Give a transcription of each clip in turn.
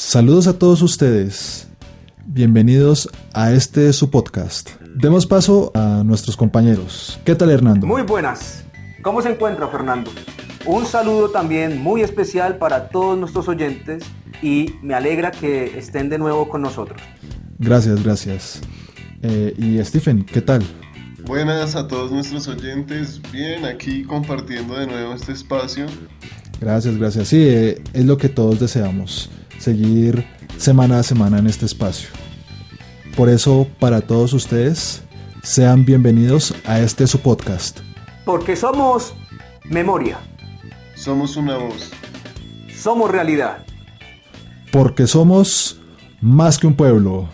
Saludos a todos ustedes, bienvenidos a su podcast. Demos paso a nuestros compañeros. ¿Qué tal, Hernando? Muy buenas, ¿cómo se encuentra, Fernando? Un saludo también muy especial para todos nuestros oyentes y me alegra que estén de nuevo con nosotros. Gracias. Y Stephen, ¿qué tal? Buenas a todos nuestros oyentes, bien, aquí compartiendo de nuevo este espacio. Gracias. Sí, es lo que todos deseamos, seguir semana a semana en este espacio. Por eso, para todos ustedes, sean bienvenidos a su podcast. Porque somos memoria. Somos una voz. Somos realidad. Porque somos más que un pueblo.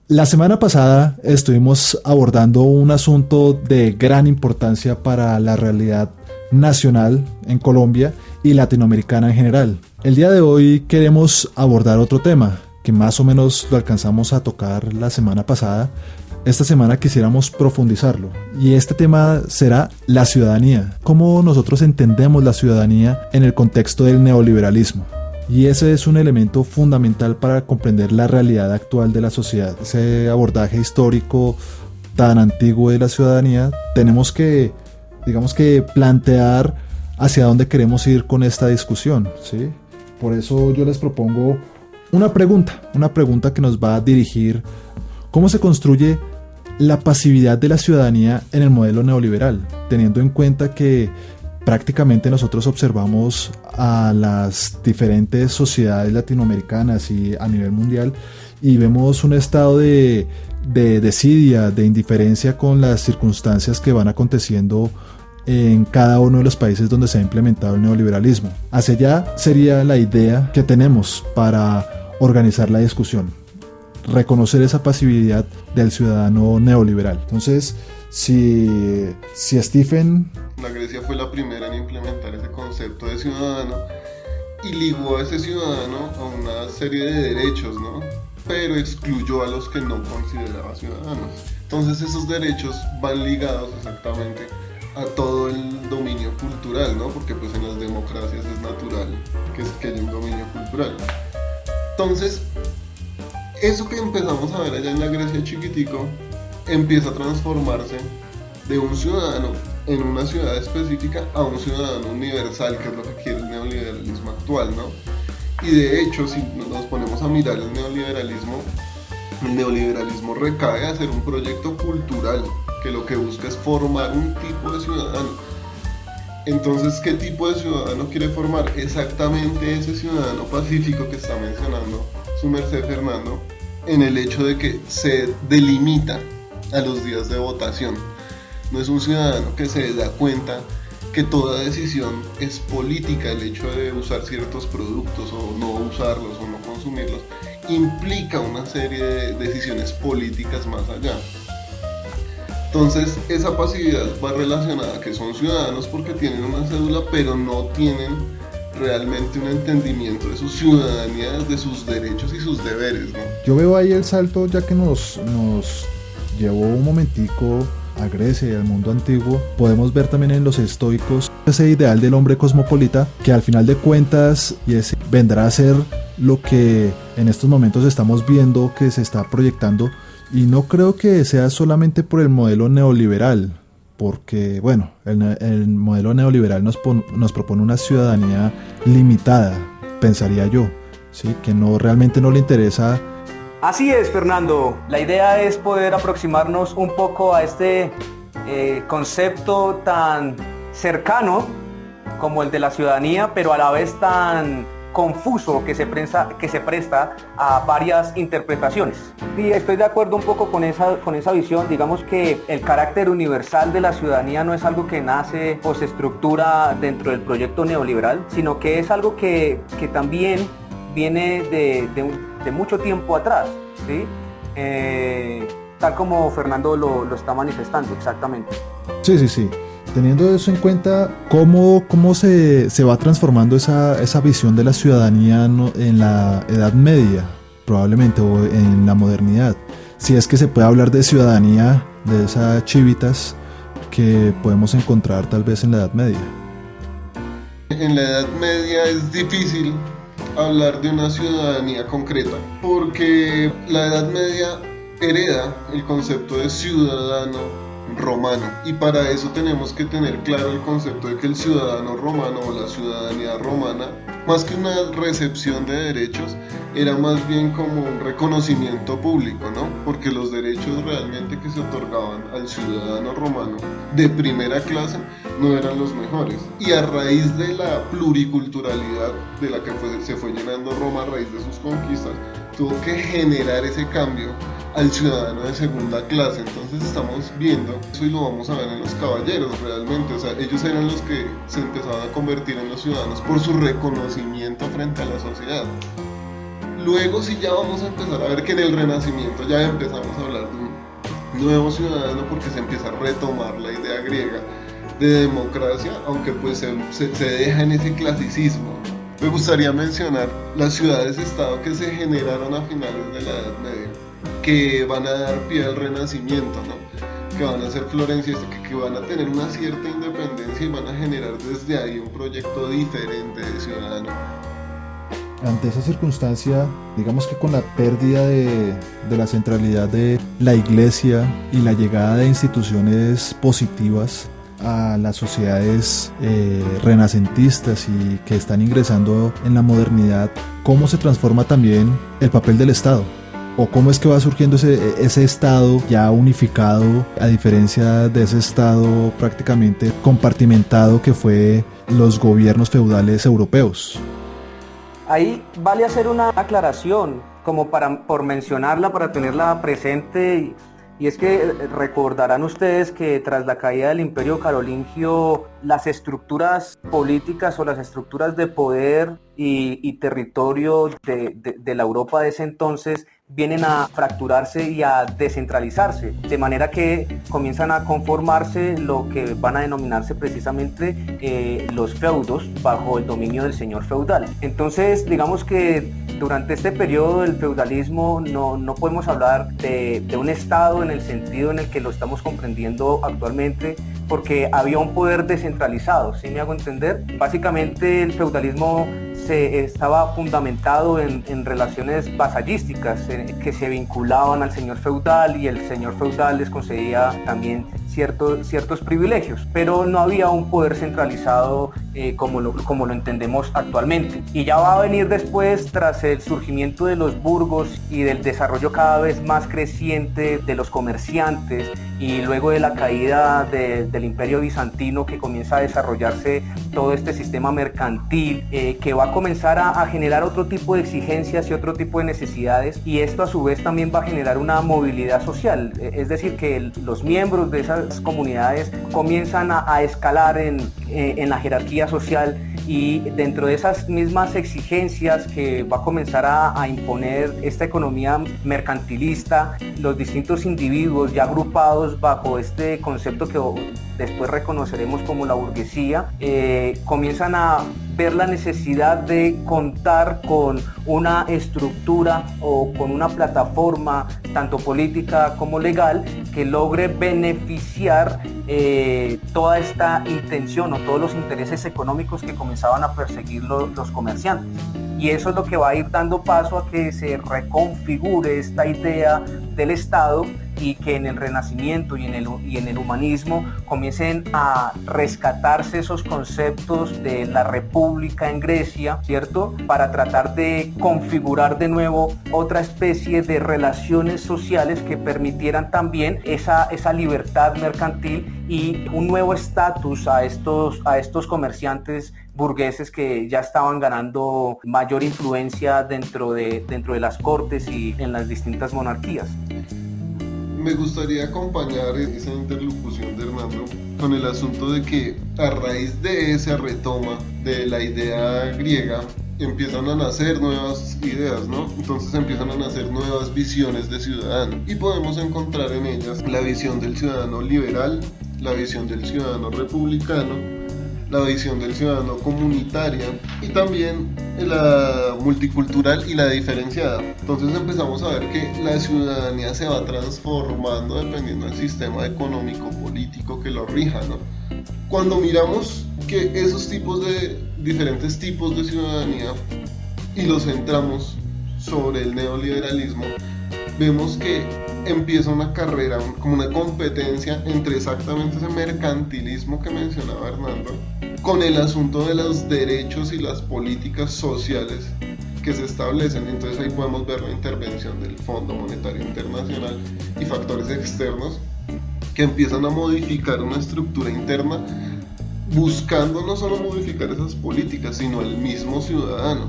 La semana pasada estuvimos abordando un asunto de gran importancia para la realidad nacional en Colombia y latinoamericana en general. El día de hoy queremos abordar otro tema que más o menos lo alcanzamos a tocar la semana pasada. Esta semana quisiéramos profundizarlo y este tema será la ciudadanía. Cómo nosotros entendemos la ciudadanía en el contexto del neoliberalismo. Y ese es un elemento fundamental para comprender la realidad actual de la sociedad. Ese abordaje histórico tan antiguo de la ciudadanía, tenemos que, plantear hacia dónde queremos ir con esta discusión, ¿sí? Por eso yo les propongo una pregunta que nos va a dirigir: ¿cómo se construye la pasividad de la ciudadanía en el modelo neoliberal? Teniendo en cuenta que prácticamente nosotros observamos a las diferentes sociedades latinoamericanas y a nivel mundial y vemos un estado de desidia, de indiferencia con las circunstancias que van aconteciendo en cada uno de los países donde se ha implementado el neoliberalismo. Hacia allá sería la idea que tenemos para organizar la discusión: reconocer esa pasividad del ciudadano neoliberal. Entonces, si Stephen... La Grecia fue la primera en implementar ese concepto de ciudadano y ligó a ese ciudadano a una serie de derechos, ¿no? Pero excluyó a los que no consideraba ciudadanos. Entonces esos derechos van ligados exactamente a todo el dominio cultural, ¿no? Porque pues en las democracias es natural que haya un dominio cultural. Entonces, eso que empezamos a ver allá en la Grecia chiquitico empieza a transformarse de un ciudadano en una ciudad específica a un ciudadano universal, que es lo que quiere el neoliberalismo actual, ¿no? Y de hecho, si nos ponemos a mirar el neoliberalismo recae a ser un proyecto cultural que lo que busca es formar un tipo de ciudadano. Entonces, ¿qué tipo de ciudadano quiere formar? Exactamente ese ciudadano pacífico que está mencionando su merced Fernando, en el hecho de que se delimita a los días de votación. No es un ciudadano que se da cuenta que toda decisión es política. El hecho de usar ciertos productos o no usarlos o no consumirlos implica una serie de decisiones políticas más allá. Entonces esa pasividad va relacionada a que son ciudadanos porque tienen una cédula, pero no tienen realmente un entendimiento de su ciudadanía, de sus derechos y sus deberes, ¿no? Yo veo ahí el salto, ya que nos llevó un momentico a Grecia y al mundo antiguo. Podemos ver también en los estoicos ese ideal del hombre cosmopolita, que al final de cuentas vendrá a ser lo que en estos momentos estamos viendo que se está proyectando, y no creo que sea solamente por el modelo neoliberal, porque bueno, el modelo neoliberal nos propone una ciudadanía limitada, pensaría yo, ¿sí? Que realmente no le interesa. Así es, Fernando. La idea es poder aproximarnos un poco a este concepto tan cercano como el de la ciudadanía, pero a la vez tan confuso que se presta a varias interpretaciones. Y estoy de acuerdo un poco con esa visión. Digamos que el carácter universal de la ciudadanía no es algo que nace o se estructura dentro del proyecto neoliberal, sino que es algo que también viene de mucho tiempo atrás, ¿sí? Tal como Fernando lo está manifestando, exactamente. Sí. Teniendo eso en cuenta, ¿cómo se va transformando esa visión de la ciudadanía en la Edad Media, probablemente, o en la modernidad? Si es que se puede hablar de ciudadanía, de esas chivitas que podemos encontrar tal vez en la Edad Media. En la Edad Media es difícil hablar de una ciudadanía concreta, porque la Edad Media hereda el concepto de ciudadano romano, y para eso tenemos que tener claro el concepto de que el ciudadano romano o la ciudadanía romana, más que una recepción de derechos, era más bien como un reconocimiento público, ¿no? Porque los derechos realmente que se otorgaban al ciudadano romano de primera clase no eran los mejores. Y a raíz de la pluriculturalidad de la que se fue llenando Roma a raíz de sus conquistas, tuvo que generar ese cambio al ciudadano de segunda clase. Entonces estamos viendo eso y lo vamos a ver en los caballeros realmente, o sea, ellos eran los que se empezaban a convertir en los ciudadanos por su reconocimiento frente a la sociedad. Luego sí ya vamos a empezar a ver que en el Renacimiento ya empezamos a hablar de un nuevo ciudadano, porque se empieza a retomar la idea griega de democracia, aunque pues se deja en ese clasicismo. Me gustaría mencionar las ciudades-estado que se generaron a finales de la Edad Media, que van a dar pie al Renacimiento, ¿no? Que van a ser Florencia, que van a tener una cierta independencia y van a generar desde ahí un proyecto diferente de ciudadano. Ante esa circunstancia, digamos que con la pérdida de la centralidad de la iglesia y la llegada de instituciones positivas a las sociedades renacentistas y que están ingresando en la modernidad, ¿cómo se transforma también el papel del Estado? ¿O cómo es que va surgiendo ese Estado ya unificado, a diferencia de ese Estado prácticamente compartimentado que fue los gobiernos feudales europeos? Ahí vale hacer una aclaración, como por mencionarla, para tenerla presente, y es que recordarán ustedes que tras la caída del Imperio Carolingio, las estructuras políticas o las estructuras de poder y territorio de la Europa de ese entonces vienen a fracturarse y a descentralizarse, de manera que comienzan a conformarse lo que van a denominarse precisamente los feudos bajo el dominio del señor feudal. Entonces, digamos que durante este periodo del feudalismo no podemos hablar de un Estado en el sentido en el que lo estamos comprendiendo actualmente, porque había un poder descentralizado, ¿sí me hago entender? Básicamente el feudalismo estaba fundamentado en relaciones vasallísticas que se vinculaban al señor feudal, y el señor feudal les concedía también ciertos privilegios, pero no había un poder centralizado como lo entendemos actualmente. Y ya va a venir después, tras el surgimiento de los burgos y del desarrollo cada vez más creciente de los comerciantes, y luego de la caída del Imperio Bizantino, que comienza a desarrollarse todo este sistema mercantil, que va a comenzar a generar otro tipo de exigencias y otro tipo de necesidades, y esto a su vez también va a generar una movilidad social, es decir, que los miembros de esas comunidades comienzan a escalar en la jerarquía social, y dentro de esas mismas exigencias que va a comenzar a imponer esta economía mercantilista, los distintos individuos ya agrupados bajo este concepto que después reconoceremos como la burguesía, comienzan a ver la necesidad de contar con una estructura o con una plataforma tanto política como legal que logre beneficiar toda esta intención o todos los intereses económicos que comenzaban a perseguir los comerciantes. Y eso es lo que va a ir dando paso a que se reconfigure esta idea del Estado, y que en el Renacimiento y en el humanismo comiencen a rescatarse esos conceptos de la República en Grecia, ¿cierto? Para tratar de configurar de nuevo otra especie de relaciones sociales que permitieran también esa libertad mercantil y un nuevo estatus a estos comerciantes burgueses que ya estaban ganando mayor influencia dentro de las cortes y en las distintas monarquías. Me gustaría acompañar esa interlocución de Hernando con el asunto de que a raíz de esa retoma de la idea griega empiezan a nacer nuevas ideas, ¿no? Entonces empiezan a nacer nuevas visiones de ciudadano, y podemos encontrar en ellas la visión del ciudadano liberal, la visión del ciudadano republicano, la visión del ciudadano comunitaria, y también la multicultural y la diferenciada. Entonces empezamos a ver que la ciudadanía se va transformando dependiendo del sistema económico político que lo rija, ¿no? Cuando miramos que esos diferentes tipos de ciudadanía y lo centramos sobre el neoliberalismo, vemos que empieza una carrera, como una competencia entre exactamente ese mercantilismo que mencionaba Hernando, con el asunto de los derechos y las políticas sociales que se establecen. Entonces ahí podemos ver la intervención del Fondo Monetario Internacional y factores externos que empiezan a modificar una estructura interna, buscando no solo modificar esas políticas, sino el mismo ciudadano.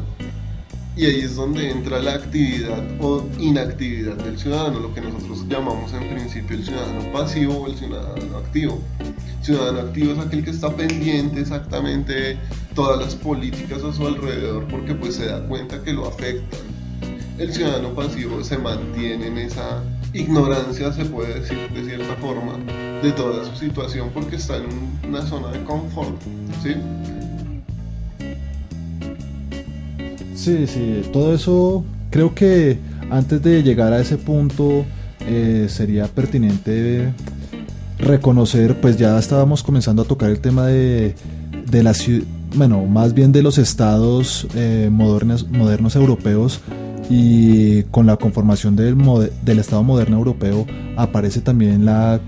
Y ahí es donde entra la actividad o inactividad del ciudadano, lo que nosotros llamamos en principio el ciudadano pasivo o el ciudadano activo. El ciudadano activo es aquel que está pendiente exactamente de todas las políticas a su alrededor porque pues se da cuenta que lo afectan. El ciudadano pasivo se mantiene en esa ignorancia, se puede decir de cierta forma, de toda su situación porque está en una zona de confort, ¿sí? Sí, todo eso creo que antes de llegar a ese punto sería pertinente reconocer, pues ya estábamos comenzando a tocar el tema de la ciudad, bueno, más bien de los estados modernos europeos, y con la conformación del estado moderno europeo aparece también la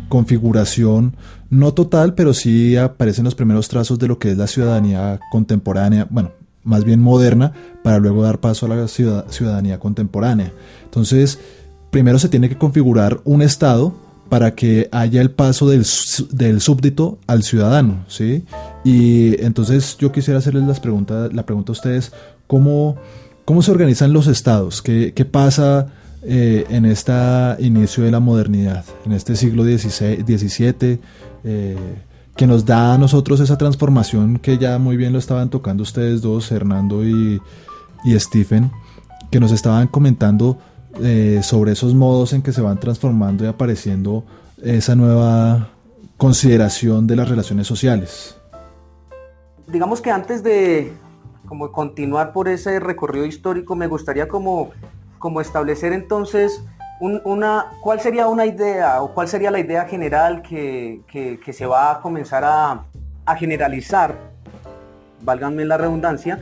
configuración, no total, pero sí aparecen los primeros trazos de lo que es la ciudadanía contemporánea, bueno, más bien moderna, para luego dar paso a la ciudadanía contemporánea. Entonces, primero se tiene que configurar un Estado para que haya el paso del súbdito al ciudadano, ¿sí? Y entonces yo quisiera hacerles la pregunta a ustedes, ¿cómo se organizan los Estados? ¿Qué pasa en este inicio de la modernidad, en este siglo XVII, que nos da a nosotros esa transformación que ya muy bien lo estaban tocando ustedes dos, Hernando y Stephen, que nos estaban comentando sobre esos modos en que se van transformando y apareciendo esa nueva consideración de las relaciones sociales? Digamos que antes de como continuar por ese recorrido histórico, me gustaría como establecer entonces ¿cuál sería una idea o cuál sería la idea general que se va a comenzar a generalizar, válganme la redundancia,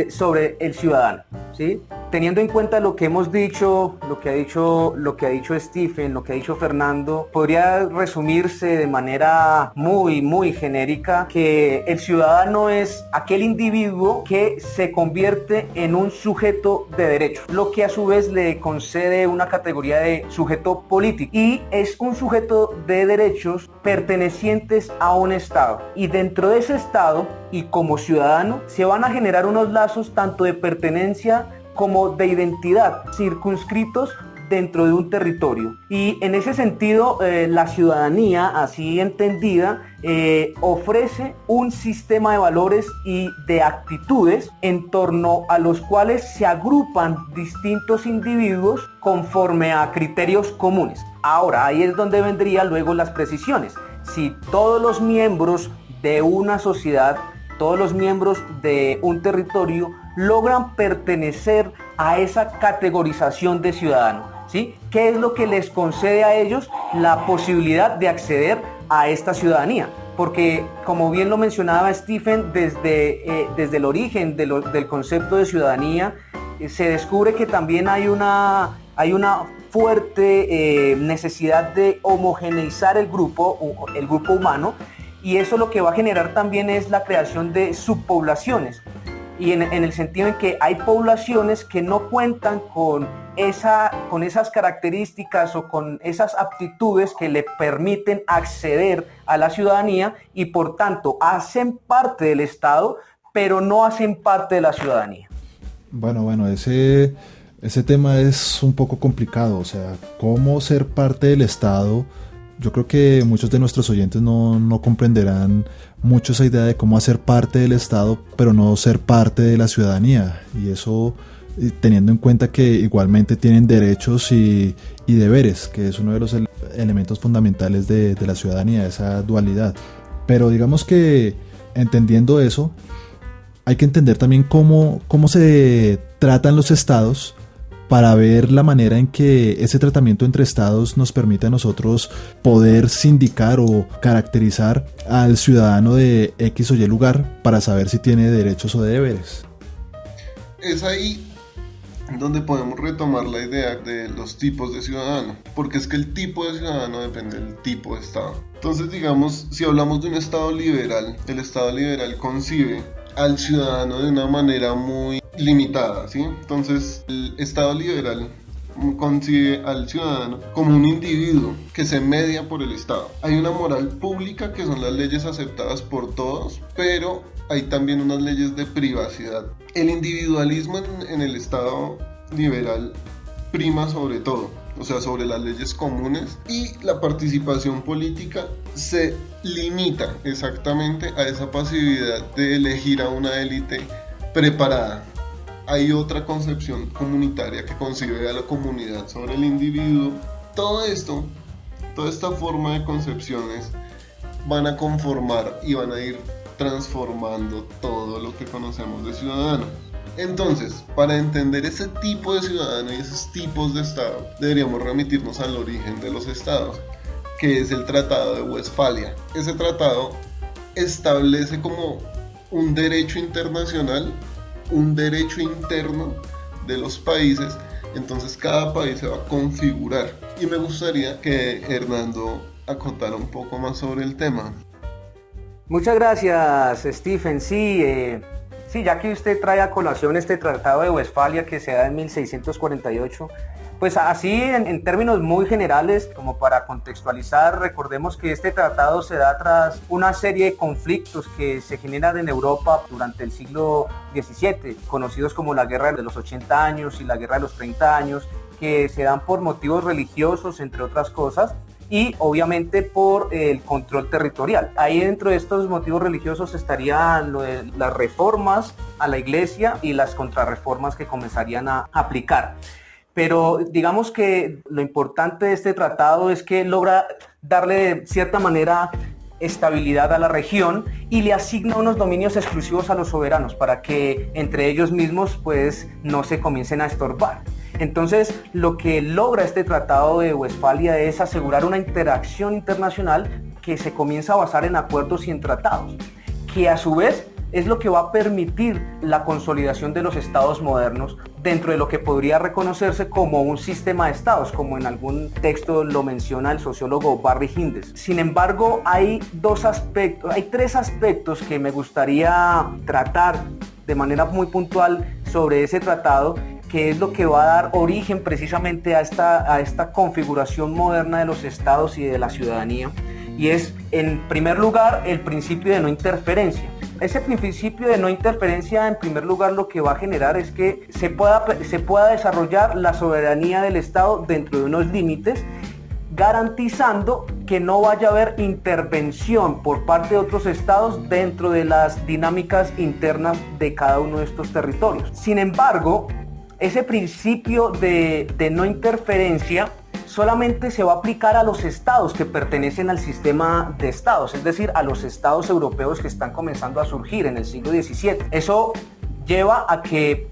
sobre el ciudadano, ¿sí? Teniendo en cuenta lo que hemos dicho, lo que ha dicho Stephen, lo que ha dicho Fernando, podría resumirse de manera muy genérica que el ciudadano es aquel individuo que se convierte en un sujeto de derecho, lo que a su vez le concede una categoría de sujeto político, y es un sujeto de derechos pertenecientes a un Estado, y dentro de ese Estado y como ciudadano se van a generar unos lazos tanto de pertenencia como de identidad circunscritos dentro de un territorio. Y en ese sentido, la ciudadanía, así entendida, ofrece un sistema de valores y de actitudes en torno a los cuales se agrupan distintos individuos conforme a criterios comunes. Ahora, ahí es donde vendrían luego las precisiones. Si todos los miembros de una sociedad, todos los miembros de un territorio logran pertenecer a esa categorización de ciudadano, ¿sí? ¿Qué es lo que les concede a ellos la posibilidad de acceder a esta ciudadanía? Porque, como bien lo mencionaba Stephen, desde el origen del concepto de ciudadanía, se descubre que también hay una fuerte necesidad de homogeneizar el grupo humano, y eso lo que va a generar también es la creación de subpoblaciones, y en el sentido en que hay poblaciones que no cuentan con esas características o con esas aptitudes que le permiten acceder a la ciudadanía, y por tanto hacen parte del Estado, pero no hacen parte de la ciudadanía. Bueno, ese tema es un poco complicado, o sea, cómo ser parte del Estado. Yo creo que muchos de nuestros oyentes no comprenderán mucho esa idea de cómo hacer parte del Estado, pero no ser parte de la ciudadanía. Y eso teniendo en cuenta que igualmente tienen derechos y deberes, que es uno de los elementos fundamentales de la ciudadanía, esa dualidad. Pero digamos que entendiendo eso, hay que entender también cómo se tratan los estados, para ver la manera en que ese tratamiento entre estados nos permite a nosotros poder sindicar o caracterizar al ciudadano de X o Y lugar para saber si tiene derechos o deberes. es ahí donde podemos retomar la idea de los tipos de ciudadano, porque es que el tipo de ciudadano depende del tipo de Estado. Entonces, digamos, si hablamos de un Estado liberal, el Estado liberal concibe al ciudadano de una manera muy limitada, ¿sí? Entonces, el Estado liberal concibe al ciudadano como un individuo que se media por el Estado. Hay una moral pública que son las leyes aceptadas por todos, pero hay también unas leyes de privacidad. El individualismo en el Estado liberal prima sobre todo, o sea, sobre las leyes comunes, y la participación política se limita exactamente a esa pasividad de elegir a una élite preparada. Hay otra concepción comunitaria que concibe a la comunidad sobre el individuo. Todo esto, toda esta forma de concepciones van a conformar y van a ir transformando todo lo que conocemos de ciudadano. Entonces, para entender ese tipo de ciudadano y esos tipos de Estado, deberíamos remitirnos al origen de los estados, que es el Tratado de Westfalia. Ese tratado establece como un derecho internacional, un derecho interno de los países. Entonces cada país se va a configurar, y me gustaría que Hernando acotara un poco más sobre el tema. Muchas gracias, Stephen. Sí, ya que usted trae a colación este Tratado de Westfalia que se da en 1648, pues así en términos muy generales, como para contextualizar, recordemos que este tratado se da tras una serie de conflictos que se generan en Europa durante el siglo XVII, conocidos como la Guerra de los 80 años y la Guerra de los 30 años, que se dan por motivos religiosos, entre otras cosas, y obviamente por el control territorial. Ahí dentro de estos motivos religiosos estarían las reformas a la iglesia y las contrarreformas que comenzarían a aplicar. Pero digamos que lo importante de este tratado es que logra darle de cierta manera estabilidad a la región y le asigna unos dominios exclusivos a los soberanos para que entre ellos mismos pues no se comiencen a estorbar. Entonces, lo que logra este Tratado de Westfalia es asegurar una interacción internacional que se comienza a basar en acuerdos y en tratados, que a su vez es lo que va a permitir la consolidación de los estados modernos dentro de lo que podría reconocerse como un sistema de estados, como en algún texto lo menciona el sociólogo Barry Hinders. Sin embargo, hay tres aspectos que me gustaría tratar de manera muy puntual sobre ese tratado, que es lo que va a dar origen precisamente a esta configuración moderna de los estados y de la ciudadanía, y es, en primer lugar, el principio de no interferencia. Ese principio de no interferencia, en primer lugar, lo que va a generar es que se pueda desarrollar la soberanía del Estado dentro de unos límites, garantizando que no vaya a haber intervención por parte de otros estados dentro de las dinámicas internas de cada uno de estos territorios. Sin embargo, ese principio de no interferencia solamente se va a aplicar a los estados que pertenecen al sistema de estados, es decir, a los estados europeos que están comenzando a surgir en el siglo XVII. Eso lleva a que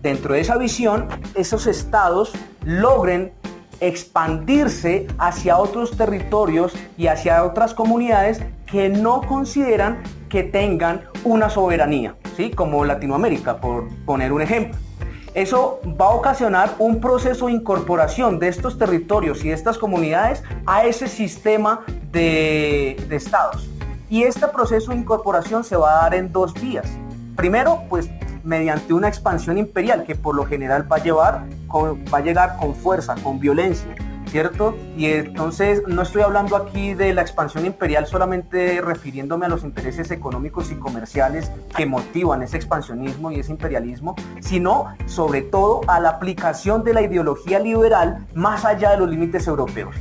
dentro de esa visión, esos estados logren expandirse hacia otros territorios y hacia otras comunidades que no consideran que tengan una soberanía, ¿sí? Como Latinoamérica, por poner un ejemplo. Eso va a ocasionar un proceso de incorporación de estos territorios y de estas comunidades a ese sistema de estados. Y este proceso de incorporación se va a dar en dos vías. Primero, pues mediante una expansión imperial que por lo general va a llegar con fuerza, con violencia, ¿cierto? Y entonces no estoy hablando aquí de la expansión imperial solamente refiriéndome a los intereses económicos y comerciales que motivan ese expansionismo y ese imperialismo, sino sobre todo a la aplicación de la ideología liberal más allá de los límites europeos.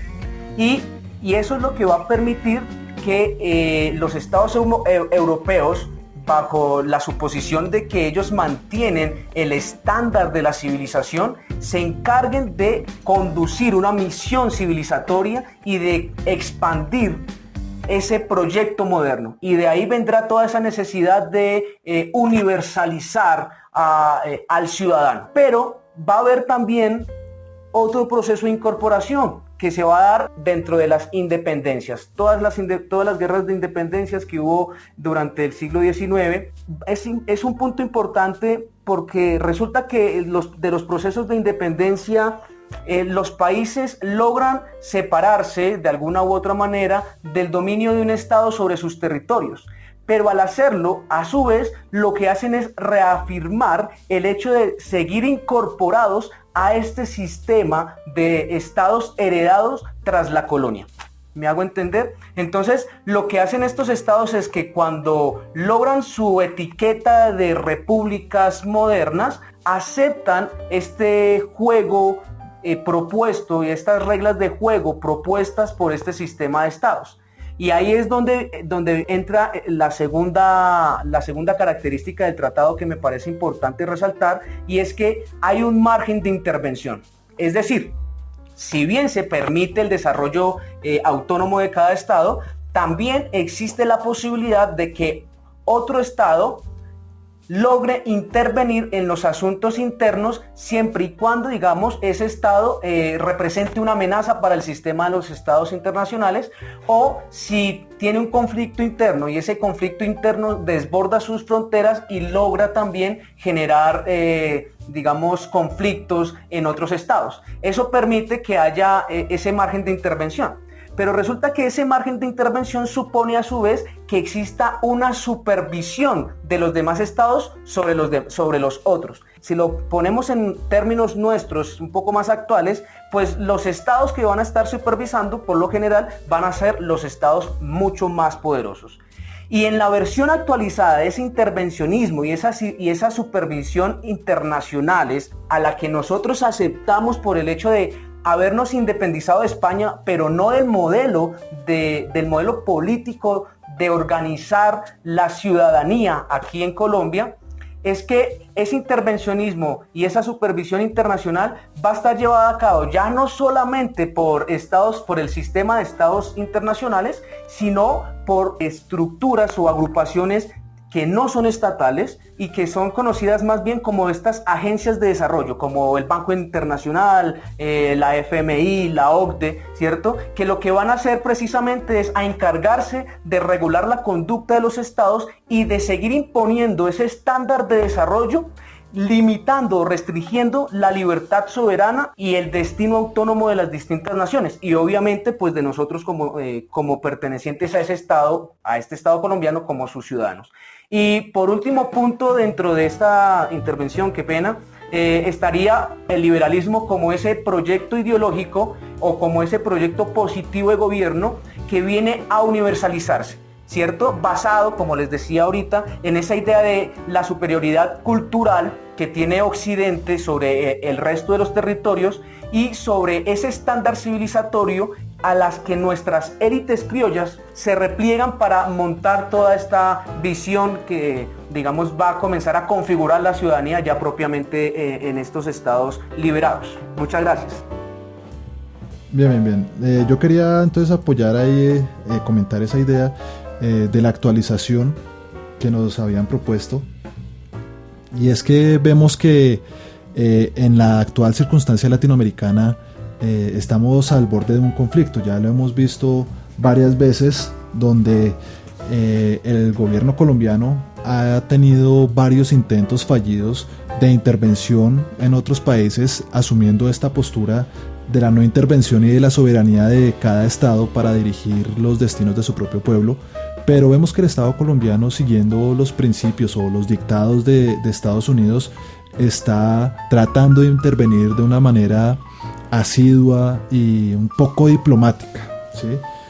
Y eso es lo que va a permitir que los estados europeos, bajo la suposición de que ellos mantienen el estándar de la civilización, se encarguen de conducir una misión civilizatoria y de expandir ese proyecto moderno. Y de ahí vendrá toda esa necesidad de universalizar al ciudadano. Pero va a haber también otro proceso de incorporación que se va a dar dentro de las independencias. Todas las guerras de independencias que hubo durante el siglo XIX es un punto importante porque resulta que de los procesos de independencia, los países logran separarse de alguna u otra manera del dominio de un Estado sobre sus territorios. Pero al hacerlo, a su vez, lo que hacen es reafirmar el hecho de seguir incorporados a este sistema de estados heredados tras la colonia. ¿Me hago entender? Entonces, lo que hacen estos estados es que cuando logran su etiqueta de repúblicas modernas, aceptan este juego propuesto y estas reglas de juego propuestas por este sistema de estados. Y ahí es donde entra la segunda característica del tratado que me parece importante resaltar, y es que hay un margen de intervención. Es decir, si bien se permite el desarrollo autónomo de cada estado, también existe la posibilidad de que otro estado logre intervenir en los asuntos internos siempre y cuando, digamos, ese estado represente una amenaza para el sistema de los estados internacionales, o si tiene un conflicto interno y ese conflicto interno desborda sus fronteras y logra también generar digamos, conflictos en otros estados. Eso permite que haya ese margen de intervención. Pero resulta que ese margen de intervención supone a su vez que exista una supervisión de los demás estados sobre los otros. Si lo ponemos en términos nuestros un poco más actuales, pues los estados que van a estar supervisando por lo general van a ser los estados mucho más poderosos. Y en la versión actualizada de ese intervencionismo y esa supervisión internacionales a la que nosotros aceptamos por el hecho de habernos independizado de España, pero no del modelo político de organizar la ciudadanía aquí en Colombia, es que ese intervencionismo y esa supervisión internacional va a estar llevada a cabo ya no solamente por el sistema de estados internacionales, sino por estructuras o agrupaciones que no son estatales y que son conocidas más bien como estas agencias de desarrollo, como el Banco Internacional, la FMI, la OCDE, ¿cierto? Que lo que van a hacer precisamente es a encargarse de regular la conducta de los estados y de seguir imponiendo ese estándar de desarrollo, limitando o restringiendo la libertad soberana y el destino autónomo de las distintas naciones, y obviamente pues de nosotros como pertenecientes a ese estado, a este estado colombiano, como sus ciudadanos. Y por último punto dentro de esta intervención, qué pena, estaría el liberalismo como ese proyecto ideológico o como ese proyecto positivo de gobierno que viene a universalizarse, ¿cierto? Basado, como les decía ahorita, en esa idea de la superioridad cultural que tiene Occidente sobre el resto de los territorios y sobre ese estándar civilizatorio a las que nuestras élites criollas se repliegan para montar toda esta visión que, digamos, va a comenzar a configurar la ciudadanía ya propiamente en estos estados liberados. Muchas gracias. Bien. Yo quería entonces apoyar ahí, comentar esa idea de la actualización que nos habían propuesto, y es que vemos que en la actual circunstancia latinoamericana estamos al borde de un conflicto. Ya lo hemos visto varias veces, donde el gobierno colombiano ha tenido varios intentos fallidos de intervención en otros países, asumiendo esta postura de la no intervención y de la soberanía de cada estado para dirigir los destinos de su propio pueblo. Pero vemos que el Estado colombiano, siguiendo los principios o los dictados de Estados Unidos, está tratando de intervenir de una manera asidua y un poco diplomática, ¿sí?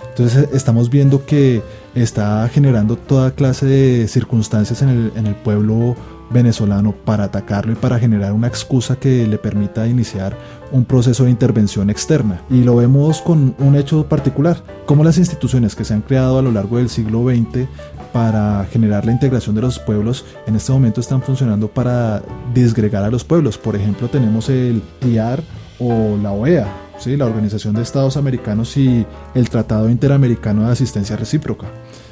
Entonces estamos viendo que está generando toda clase de circunstancias en el pueblo venezolano para atacarlo y para generar una excusa que le permita iniciar un proceso de intervención externa. Y lo vemos con un hecho particular, como las instituciones que se han creado a lo largo del siglo XX para generar la integración de los pueblos, en este momento están funcionando para disgregar a los pueblos. Por ejemplo, tenemos el TIAR o la OEA, ¿sí? La Organización de Estados Americanos, y el Tratado Interamericano de Asistencia Recíproca,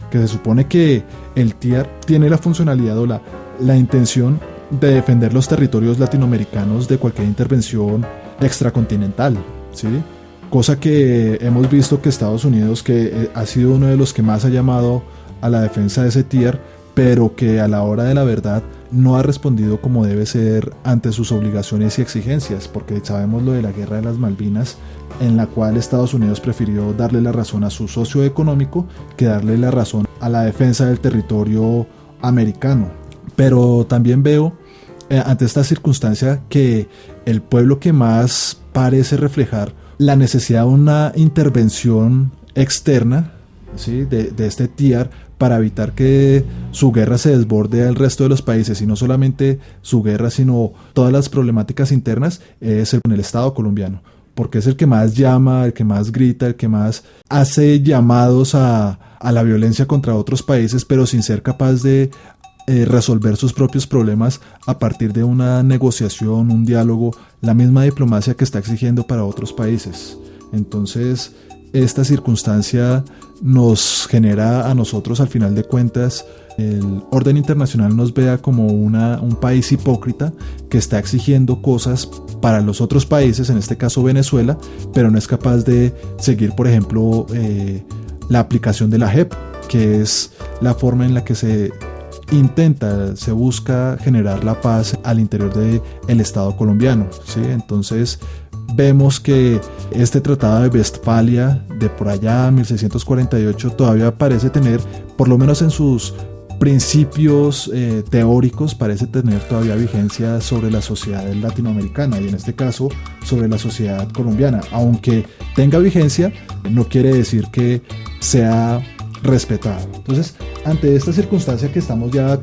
que se supone que el TIAR tiene la funcionalidad o la intención de defender los territorios latinoamericanos de cualquier intervención extracontinental, ¿sí? Cosa que hemos visto que Estados Unidos, que ha sido uno de los que más ha llamado a la defensa de ese TIAR, pero que a la hora de la verdad no ha respondido como debe ser ante sus obligaciones y exigencias, porque sabemos lo de la guerra de las Malvinas, en la cual Estados Unidos prefirió darle la razón a su socio económico que darle la razón a la defensa del territorio americano. Pero también veo ante esta circunstancia que el pueblo que más parece reflejar la necesidad de una intervención externa, ¿sí?, de este TIAR, para evitar que su guerra se desborde al resto de los países, y no solamente su guerra, sino todas las problemáticas internas, es el Estado colombiano, porque es el que más llama, el que más grita, el que más hace llamados a la violencia contra otros países, pero sin ser capaz de resolver sus propios problemas a partir de una negociación, un diálogo, la misma diplomacia que está exigiendo para otros países. Entonces, esta circunstancia nos genera a nosotros, al final de cuentas, el orden internacional nos vea como un país hipócrita que está exigiendo cosas para los otros países, en este caso Venezuela, pero no es capaz de seguir, por ejemplo, la aplicación de la JEP, que es la forma en la que se busca generar la paz al interior del Estado colombiano, ¿sí? Entonces vemos que este tratado de Westfalia de por allá 1648 todavía parece tener, por lo menos en sus principios teóricos, parece tener todavía vigencia sobre la sociedad latinoamericana, y en este caso sobre la sociedad colombiana. Aunque tenga vigencia, no quiere decir que sea respetado. Entonces, ante esta circunstancia que estamos ya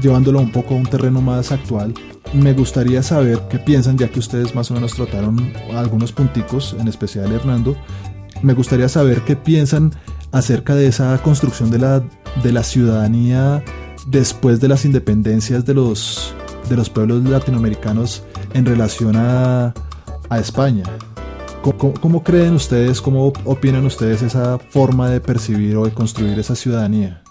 llevándolo un poco a un terreno más actual, me gustaría saber qué piensan, ya que ustedes más o menos trataron algunos punticos, en especial Hernando. Me gustaría saber qué piensan acerca de esa construcción de la ciudadanía después de las independencias de los pueblos latinoamericanos en relación a España. ¿Cómo creen ustedes, cómo opinan ustedes esa forma de percibir o de construir esa ciudadanía?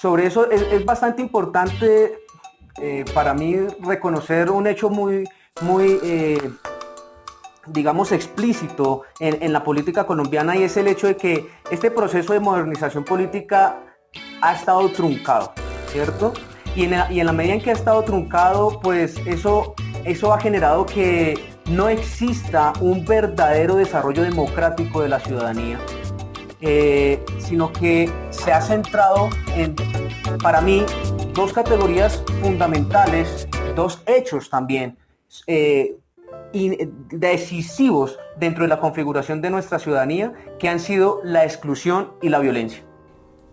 Sobre eso es bastante importante para mí reconocer un hecho muy digamos, explícito en la política colombiana, y es el hecho de que este proceso de modernización política ha estado truncado, ¿cierto? Y en la medida en que ha estado truncado, pues eso ha generado que no exista un verdadero desarrollo democrático de la ciudadanía, sino que se ha centrado en, para mí, dos categorías fundamentales, dos hechos también decisivos dentro de la configuración de nuestra ciudadanía, que han sido la exclusión y la violencia.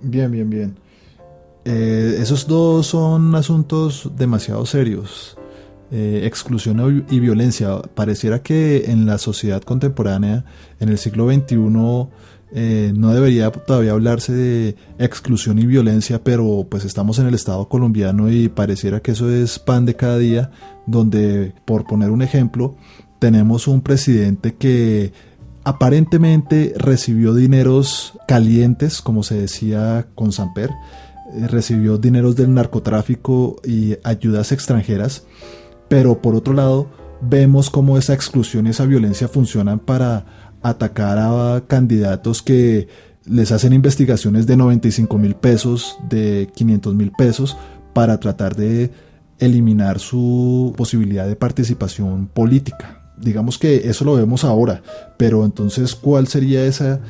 Bien. Esos dos son asuntos demasiado serios. Exclusión y violencia. Pareciera que en la sociedad contemporánea, en el siglo XXI, no debería todavía hablarse de exclusión y violencia, pero pues estamos en el Estado colombiano y pareciera que eso es pan de cada día, donde, por poner un ejemplo, tenemos un presidente que aparentemente recibió dineros calientes, como se decía con Samper, recibió dineros del narcotráfico y ayudas extranjeras, pero por otro lado vemos cómo esa exclusión y esa violencia funcionan para atacar a candidatos que les hacen investigaciones de 95,000 pesos, de 500,000 pesos, para tratar de eliminar su posibilidad de participación política. Digamos que eso lo vemos ahora, pero entonces, ¿cuál sería esa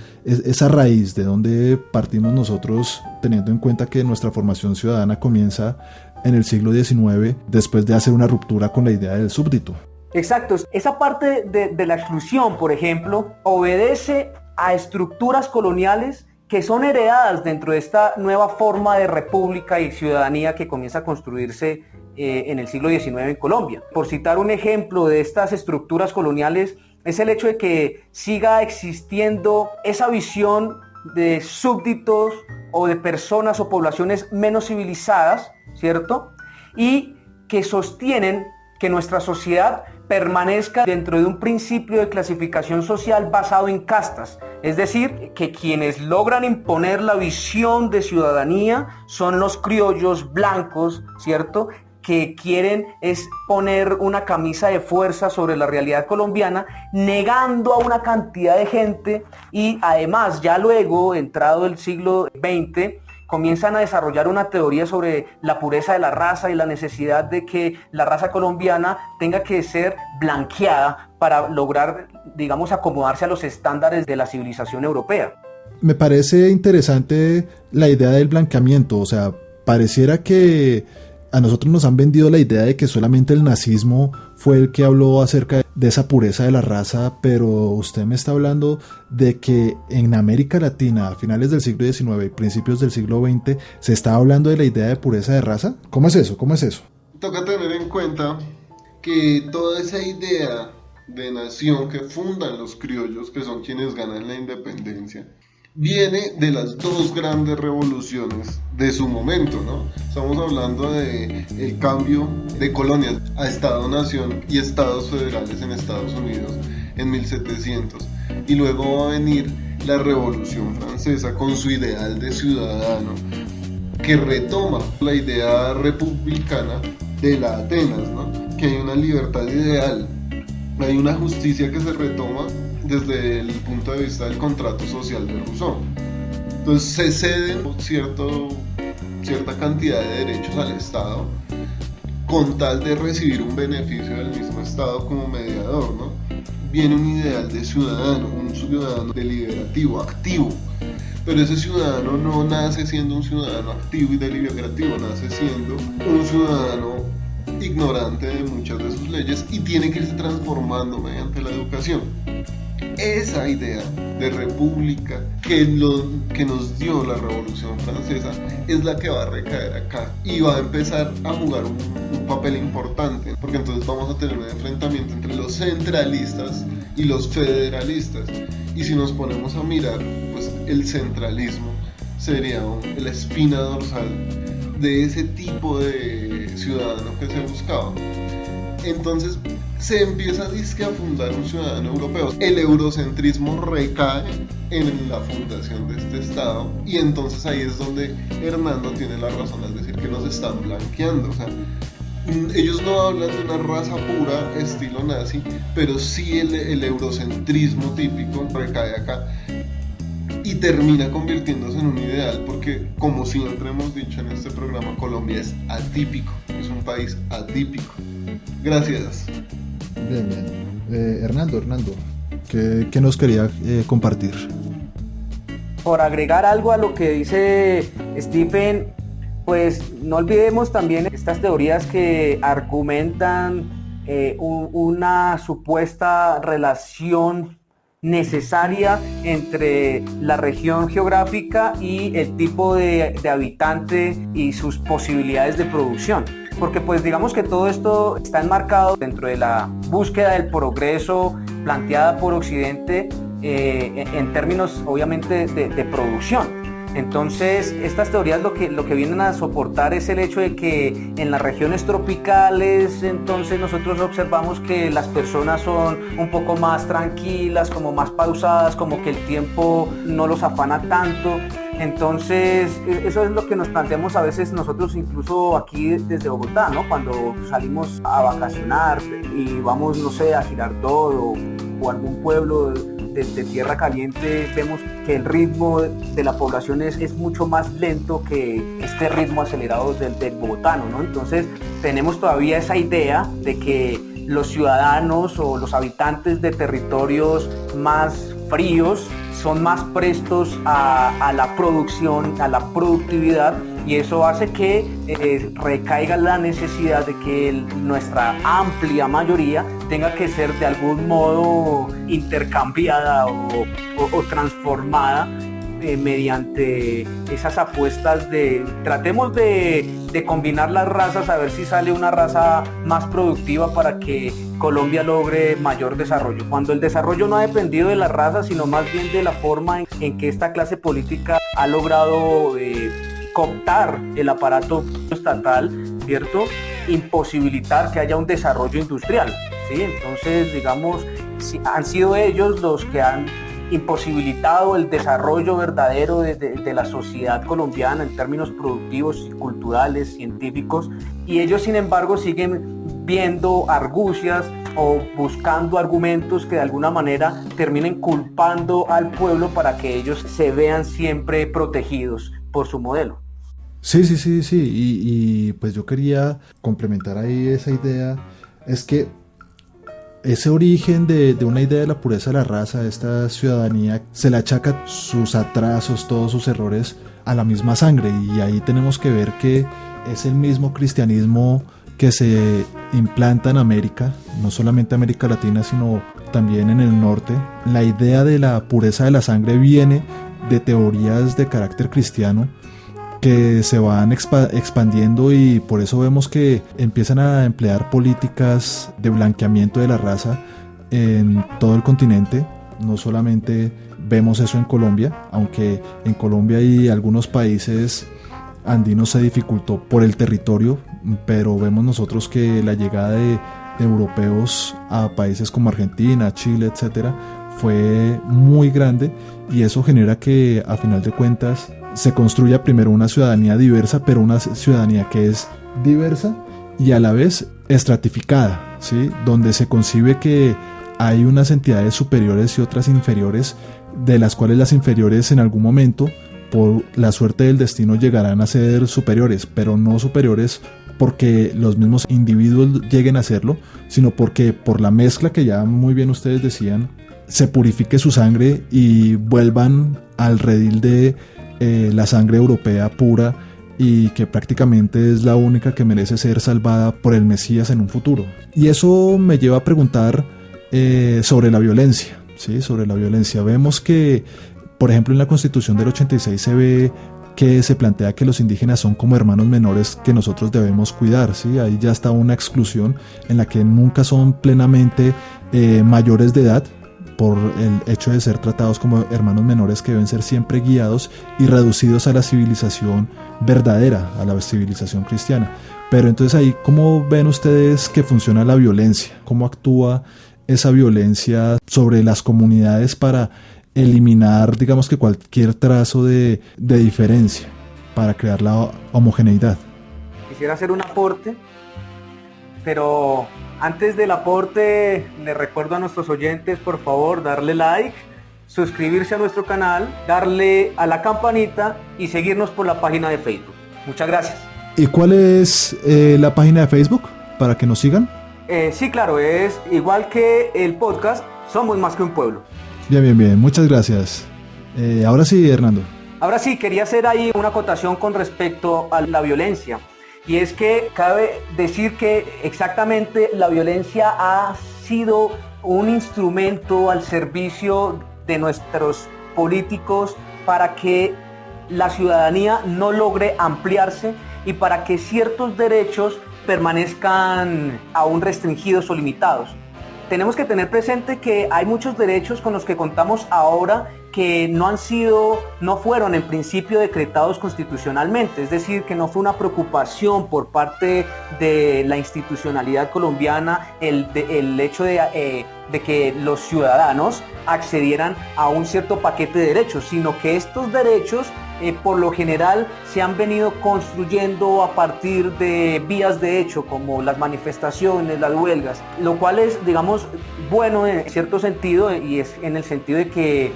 raíz? ¿De dónde partimos nosotros, teniendo en cuenta que nuestra formación ciudadana comienza en el siglo XIX, después de hacer una ruptura con la idea del súbdito? Exacto, esa parte de la exclusión, por ejemplo, obedece a estructuras coloniales que son heredadas dentro de esta nueva forma de república y ciudadanía que comienza a construirse en el siglo XIX en Colombia. Por citar un ejemplo de estas estructuras coloniales, es el hecho de que siga existiendo esa visión de súbditos o de personas o poblaciones menos civilizadas, ¿cierto? Y que sostienen que nuestra sociedad permanezca dentro de un principio de clasificación social basado en castas. Es decir, que quienes logran imponer la visión de ciudadanía son los criollos blancos, ¿cierto?, que quieren es poner una camisa de fuerza sobre la realidad colombiana, negando a una cantidad de gente, y además ya luego, entrado el siglo XX, comienzan a desarrollar una teoría sobre la pureza de la raza y la necesidad de que la raza colombiana tenga que ser blanqueada para lograr, digamos, acomodarse a los estándares de la civilización europea. Me parece interesante la idea del blanqueamiento, o sea, pareciera que a nosotros nos han vendido la idea de que solamente el nazismo fue el que habló acerca de esa pureza de la raza, pero usted me está hablando de que en América Latina, a finales del siglo XIX y principios del siglo XX, se está hablando de la idea de pureza de raza. ¿Cómo es eso? ¿Cómo es eso? Toca tener en cuenta que toda esa idea de nación que fundan los criollos, que son quienes ganan la independencia, viene de las dos grandes revoluciones de su momento, ¿no? Estamos hablando de el cambio de colonias a Estado-Nación y Estados federales en Estados Unidos en 1700, y luego va a venir la Revolución Francesa con su ideal de ciudadano, que retoma la idea republicana de la Atenas, ¿no? Que hay una libertad ideal, hay una justicia que se retoma desde el punto de vista del contrato social de Rousseau. Entonces se ceden cierta cantidad de derechos al Estado con tal de recibir un beneficio del mismo Estado como mediador, ¿no? Viene un ideal de ciudadano, un ciudadano deliberativo, activo, pero ese ciudadano no nace siendo un ciudadano activo y deliberativo, nace siendo un ciudadano ignorante de muchas de sus leyes y tiene que irse transformando mediante la educación. Esa idea de república que nos dio la Revolución Francesa es la que va a recaer acá y va a empezar a jugar un papel importante, porque entonces vamos a tener un enfrentamiento entre los centralistas y los federalistas, y si nos ponemos a mirar, pues el centralismo sería la espina dorsal de ese tipo de ciudadano que se buscaba. Entonces se empieza a fundar un ciudadano europeo. El eurocentrismo recae en la fundación de este Estado, y entonces ahí es donde Hernando tiene la razón al decir que nos están blanqueando. O sea, ellos no hablan de una raza pura estilo nazi, pero sí el eurocentrismo típico recae acá y termina convirtiéndose en un ideal, porque como siempre hemos dicho en este programa, Colombia es atípico, es un país atípico. Gracias. Bien, bien. Hernando, ¿qué nos quería compartir? Por agregar algo a lo que dice Stephen, pues no olvidemos también estas teorías que argumentan una supuesta relación necesaria entre la región geográfica y el tipo de habitante y sus posibilidades de producción. Porque pues digamos que todo esto está enmarcado dentro de la búsqueda del progreso planteada por Occidente en términos obviamente de producción. Entonces estas teorías lo que vienen a soportar es el hecho de que en las regiones tropicales entonces nosotros observamos que las personas son un poco más tranquilas, como más pausadas, como que el tiempo no los afana tanto. Entonces eso es lo que nos planteamos a veces nosotros, incluso aquí desde Bogotá, ¿no? Cuando salimos a vacacionar y vamos, no sé, a Girardot o algún pueblo de tierra caliente, vemos que el ritmo de la población es mucho más lento que este ritmo acelerado del bogotano, ¿no? Entonces tenemos todavía esa idea de que los ciudadanos o los habitantes de territorios más fríos son más prestos a la producción, a la productividad, y eso hace que recaiga la necesidad de que nuestra amplia mayoría tenga que ser de algún modo intercambiada o transformada mediante esas apuestas tratemos de combinar las razas, a ver si sale una raza más productiva para que Colombia logre mayor desarrollo, cuando el desarrollo no ha dependido de las razas, sino más bien de la forma en que esta clase política ha logrado cooptar el aparato estatal, ¿cierto? Imposibilitar que haya un desarrollo industrial, ¿sí? Entonces, digamos, han sido ellos los que han imposibilitado el desarrollo verdadero de la sociedad colombiana en términos productivos, culturales, científicos, y ellos sin embargo siguen viendo argucias o buscando argumentos que de alguna manera terminen culpando al pueblo para que ellos se vean siempre protegidos. por su modelo. Sí, sí, sí, sí. Y pues yo quería complementar ahí esa idea. Es que ese origen de una idea de la pureza de la raza, de esta ciudadanía, se le achaca sus atrasos, todos sus errores a la misma sangre. Y ahí tenemos que ver que es el mismo cristianismo que se implanta en América, no solamente América Latina, sino también en el norte. La idea de la pureza de la sangre viene de teorías de carácter cristiano que se van expandiendo, y por eso vemos que empiezan a emplear políticas de blanqueamiento de la raza en todo el continente. No solamente vemos eso en Colombia, aunque en Colombia y algunos países andinos se dificultó por el territorio, pero vemos nosotros que la llegada de europeos a países como Argentina, Chile, etcétera, fue muy grande, y eso genera que a final de cuentas se construya primero una ciudadanía diversa, pero una ciudadanía que es diversa y a la vez estratificada, ¿sí? Donde se concibe que hay unas entidades superiores y otras inferiores, de las cuales las inferiores en algún momento, por la suerte del destino, llegarán a ser superiores, pero no superiores porque los mismos individuos lleguen a serlo, sino porque por la mezcla que ya muy bien ustedes decían, se purifique su sangre y vuelvan al redil de la sangre europea pura, y que prácticamente es la única que merece ser salvada por el Mesías en un futuro. Y eso me lleva a preguntar sobre la violencia, ¿sí? Sobre la violencia. Vemos que, por ejemplo, en la Constitución del 86 se ve que se plantea que los indígenas son como hermanos menores que nosotros debemos cuidar, ¿sí? Ahí ya está una exclusión en la que nunca son plenamente mayores de edad, por el hecho de ser tratados como hermanos menores que deben ser siempre guiados y reducidos a la civilización verdadera, a la civilización cristiana. Pero entonces ahí, ¿cómo ven ustedes que funciona la violencia? ¿Cómo actúa esa violencia sobre las comunidades para eliminar, digamos, que cualquier trazo de diferencia, para crear la homogeneidad? Quisiera hacer un aporte, pero antes del aporte les recuerdo a nuestros oyentes, por favor, darle like, suscribirse a nuestro canal, darle a la campanita y seguirnos por la página de Facebook. Muchas gracias. ¿Y cuál es la página de Facebook para que nos sigan? Sí, claro, es igual que el podcast, Somos Más que un Pueblo. Bien, bien, bien, muchas gracias. Ahora sí, Hernando. Ahora sí, quería hacer ahí una acotación con respecto a la violencia. Y es que cabe decir que exactamente la violencia ha sido un instrumento al servicio de nuestros políticos para que la ciudadanía no logre ampliarse y para que ciertos derechos permanezcan aún restringidos o limitados. Tenemos que tener presente que hay muchos derechos con los que contamos ahora que no fueron en principio decretados constitucionalmente, es decir, que no fue una preocupación por parte de la institucionalidad colombiana el hecho de que los ciudadanos accedieran a un cierto paquete de derechos, sino que estos derechos por lo general se han venido construyendo a partir de vías de hecho, como las manifestaciones, las huelgas, lo cual es, digamos, bueno en cierto sentido, y es en el sentido de que,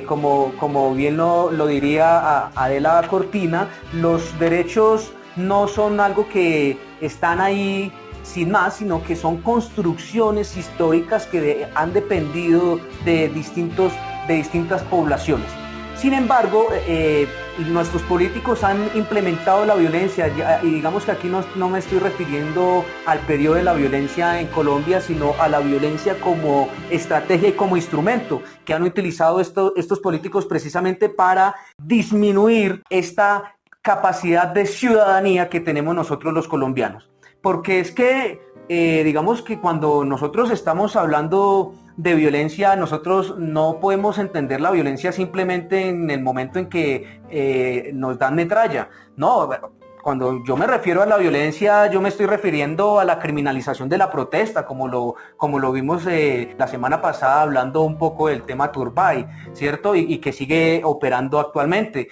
como bien lo diría Adela Cortina, los derechos no son algo que están ahí sin más, sino que son construcciones históricas que han dependido de distintas poblaciones. Sin embargo, nuestros políticos han implementado la violencia, y digamos que aquí no me estoy refiriendo al periodo de la violencia en Colombia, sino a la violencia como estrategia y como instrumento que han utilizado estos políticos precisamente para disminuir esta capacidad de ciudadanía que tenemos nosotros los colombianos. Porque es que, digamos que cuando nosotros estamos hablando de violencia, nosotros no podemos entender la violencia simplemente en el momento en que nos dan metralla. No, cuando yo me refiero a la violencia, yo me estoy refiriendo a la criminalización de la protesta, como lo vimos la semana pasada hablando un poco del tema Turbay, ¿cierto? Y que sigue operando actualmente.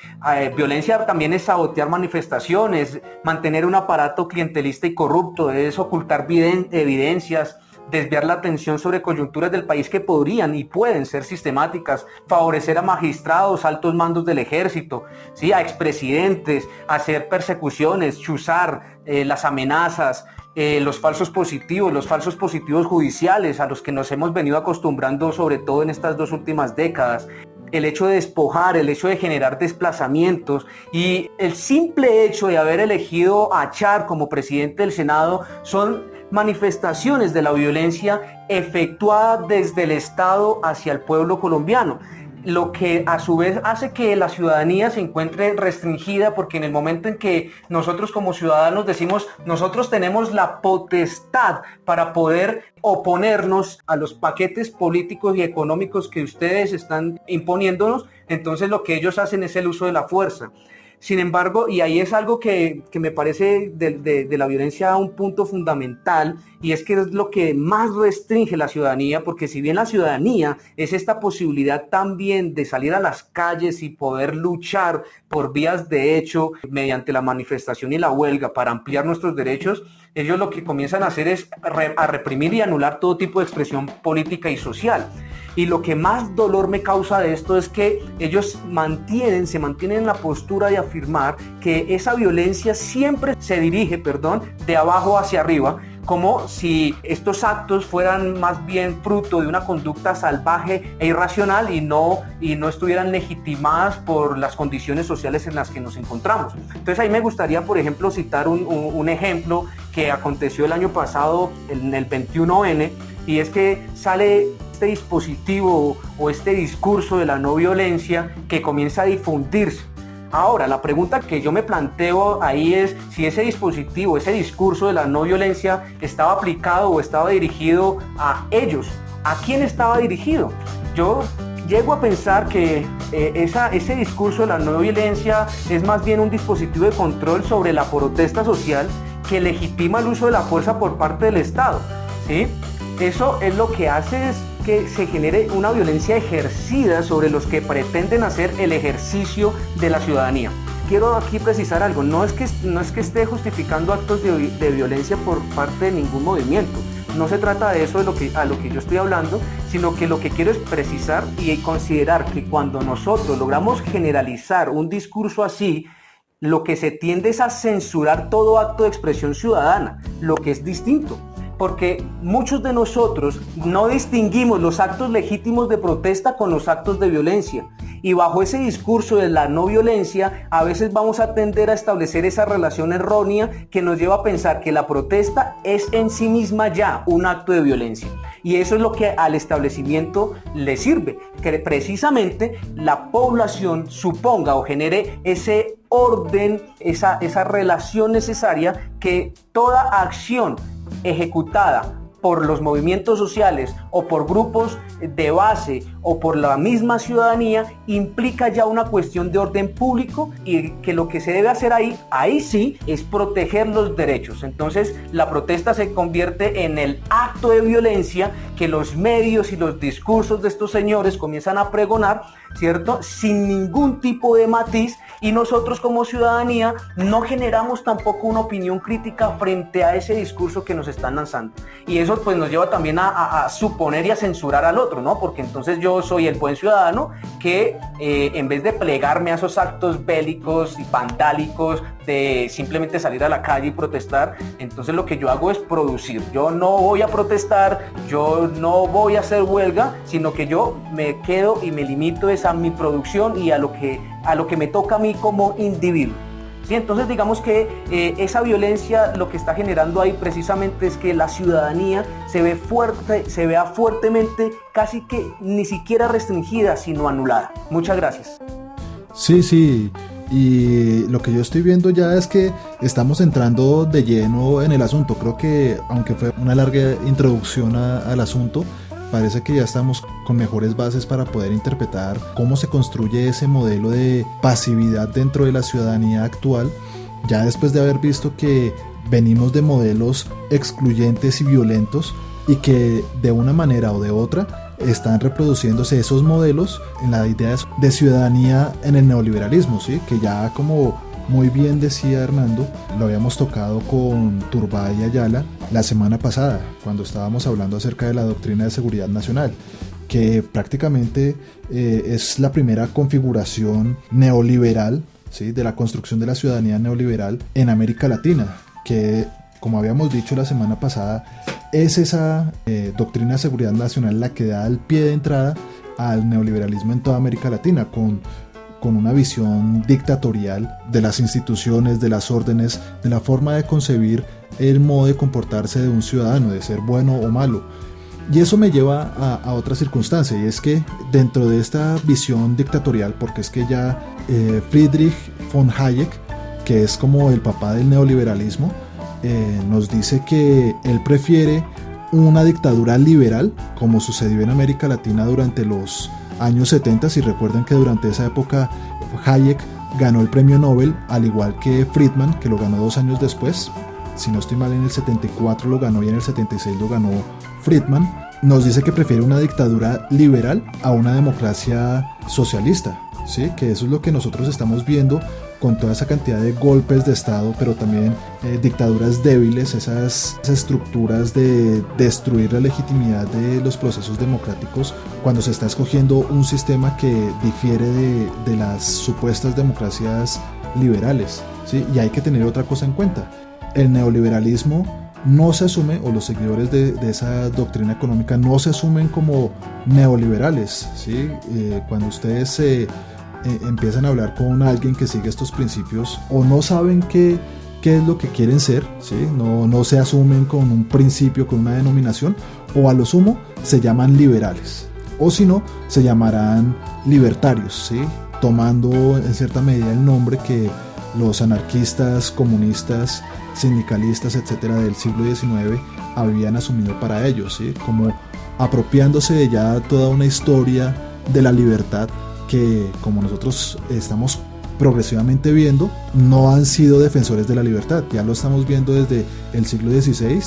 Violencia también es sabotear manifestaciones, mantener un aparato clientelista y corrupto, es ocultar evidencias, desviar la atención sobre coyunturas del país que podrían y pueden ser sistemáticas, favorecer a magistrados, altos mandos del ejército, ¿sí? A expresidentes, hacer persecuciones, chuzar las amenazas, los falsos positivos judiciales a los que nos hemos venido acostumbrando sobre todo en estas 2 últimas décadas, el hecho de despojar, el hecho de generar desplazamientos y el simple hecho de haber elegido a Char como presidente del Senado son manifestaciones de la violencia efectuada desde el Estado hacia el pueblo colombiano, lo que a su vez hace que la ciudadanía se encuentre restringida, porque en el momento en que nosotros como ciudadanos decimos nosotros tenemos la potestad para poder oponernos a los paquetes políticos y económicos que ustedes están imponiéndonos, entonces lo que ellos hacen es el uso de la fuerza. Sin embargo, y ahí es algo que me parece de la violencia un punto fundamental, y es que es lo que más restringe la ciudadanía, porque si bien la ciudadanía es esta posibilidad también de salir a las calles y poder luchar por vías de hecho mediante la manifestación y la huelga para ampliar nuestros derechos, ellos lo que comienzan a hacer es a reprimir y anular todo tipo de expresión política y social. Y lo que más dolor me causa de esto es que ellos se mantienen en la postura de afirmar que esa violencia siempre se dirige, de abajo hacia arriba, como si estos actos fueran más bien fruto de una conducta salvaje e irracional y no estuvieran legitimadas por las condiciones sociales en las que nos encontramos. Entonces ahí me gustaría, por ejemplo, citar un ejemplo que aconteció el año pasado, en el 21N, y es que sale este dispositivo o este discurso de la no violencia que comienza a difundirse. Ahora, la pregunta que yo me planteo ahí es si ese dispositivo, ese discurso de la no violencia estaba aplicado o estaba dirigido a ellos. ¿A quién estaba dirigido? Yo llego a pensar que ese discurso de la no violencia es más bien un dispositivo de control sobre la protesta social que legitima el uso de la fuerza por parte del Estado, ¿sí? Eso es lo que hace es que se genere una violencia ejercida sobre los que pretenden hacer el ejercicio de la ciudadanía. Quiero aquí precisar algo, no es que esté justificando actos de violencia por parte de ningún movimiento. No se trata de eso a lo que yo estoy hablando, sino que lo que quiero es precisar y considerar que cuando nosotros logramos generalizar un discurso así, lo que se tiende es a censurar todo acto de expresión ciudadana, lo que es distinto. Porque muchos de nosotros no distinguimos los actos legítimos de protesta con los actos de violencia. Y bajo ese discurso de la no violencia, a veces vamos a tender a establecer esa relación errónea que nos lleva a pensar que la protesta es en sí misma ya un acto de violencia. Y eso es lo que al establecimiento le sirve, que precisamente la población suponga o genere ese orden, esa relación necesaria que toda acción ejecutada por los movimientos sociales o por grupos de base o por la misma ciudadanía implica ya una cuestión de orden público y que lo que se debe hacer ahí sí es proteger los derechos. Entonces la protesta se convierte en el acto de violencia que los medios y los discursos de estos señores comienzan a pregonar, ¿cierto? Sin ningún tipo de matiz, y nosotros como ciudadanía no generamos tampoco una opinión crítica frente a ese discurso que nos están lanzando. Y eso pues nos lleva también a suponer y a censurar al otro, ¿no? Porque entonces yo soy el buen ciudadano que en vez de plegarme a esos actos bélicos y vandálicos de simplemente salir a la calle y protestar, entonces lo que yo hago es producir. Yo no voy a protestar, yo no voy a hacer huelga, sino que yo me quedo y me limito a mi producción y a lo que me toca a mí como individuo. ¿Sí? Entonces digamos que esa violencia lo que está generando ahí precisamente es que la ciudadanía se vea fuertemente, casi que ni siquiera restringida, sino anulada. Muchas gracias. Sí, y lo que yo estoy viendo ya es que estamos entrando de lleno en el asunto. Creo que aunque fue una larga introducción al asunto, parece que ya estamos con mejores bases para poder interpretar cómo se construye ese modelo de pasividad dentro de la ciudadanía actual, ya después de haber visto que venimos de modelos excluyentes y violentos y que de una manera o de otra están reproduciéndose esos modelos en la idea de ciudadanía en el neoliberalismo, ¿sí? Que ya como muy bien decía Hernando, lo habíamos tocado con Turbay Ayala la semana pasada, cuando estábamos hablando acerca de la doctrina de seguridad nacional, que prácticamente es la primera configuración neoliberal, ¿sí?, de la construcción de la ciudadanía neoliberal en América Latina, que, como habíamos dicho la semana pasada, es esa doctrina de seguridad nacional la que da el pie de entrada al neoliberalismo en toda América Latina, con una visión dictatorial de las instituciones, de las órdenes, de la forma de concebir el modo de comportarse de un ciudadano, de ser bueno o malo. Y eso me lleva a otra circunstancia, y es que dentro de esta visión dictatorial, porque es que ya Friedrich von Hayek, que es como el papá del neoliberalismo, nos dice que él prefiere una dictadura liberal, como sucedió en América Latina durante los años 70, y recuerden que durante esa época Hayek ganó el premio Nobel, al igual que Friedman, que lo ganó 2 años después. Si no estoy mal, en el 74 lo ganó y en el 76 lo ganó Friedman. Nos dice que prefiere una dictadura liberal a una democracia socialista, ¿sí? Que eso es lo que nosotros estamos viendo con toda esa cantidad de golpes de Estado, pero también dictaduras débiles, esas estructuras de destruir la legitimidad de los procesos democráticos cuando se está escogiendo un sistema que difiere de las supuestas democracias liberales, ¿sí? Y hay que tener otra cosa en cuenta. El neoliberalismo no se asume, o los seguidores de esa doctrina económica no se asumen como neoliberales, ¿sí? Cuando ustedes empiezan a hablar con alguien que sigue estos principios, o no saben qué es lo que quieren ser, ¿sí? No se asumen con un principio, con una denominación, o a lo sumo se llaman liberales, o si no, se llamarán libertarios, ¿sí? Tomando en cierta medida el nombre que los anarquistas, comunistas, sindicalistas, etcétera, del siglo XIX habían asumido para ellos, ¿sí? Como apropiándose de ya toda una historia de la libertad que, como nosotros estamos progresivamente viendo, no han sido defensores de la libertad. Ya lo estamos viendo desde el siglo XVI,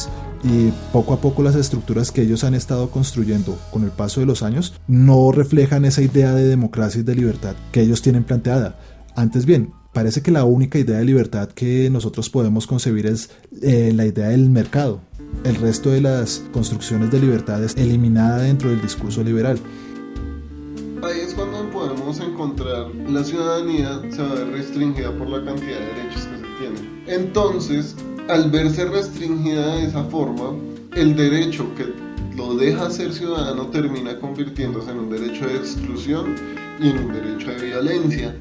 y poco a poco las estructuras que ellos han estado construyendo con el paso de los años no reflejan esa idea de democracia y de libertad que ellos tienen planteada. Antes bien, parece que la única idea de libertad que nosotros podemos concebir es la idea del mercado. El resto de las construcciones de libertad es eliminada dentro del discurso liberal. Ahí es cuando podemos encontrar la ciudadanía se va a ver restringida por la cantidad de derechos que se tienen. Entonces, al verse restringida de esa forma, el derecho que lo deja ser ciudadano termina convirtiéndose en un derecho de exclusión y en un derecho de violencia,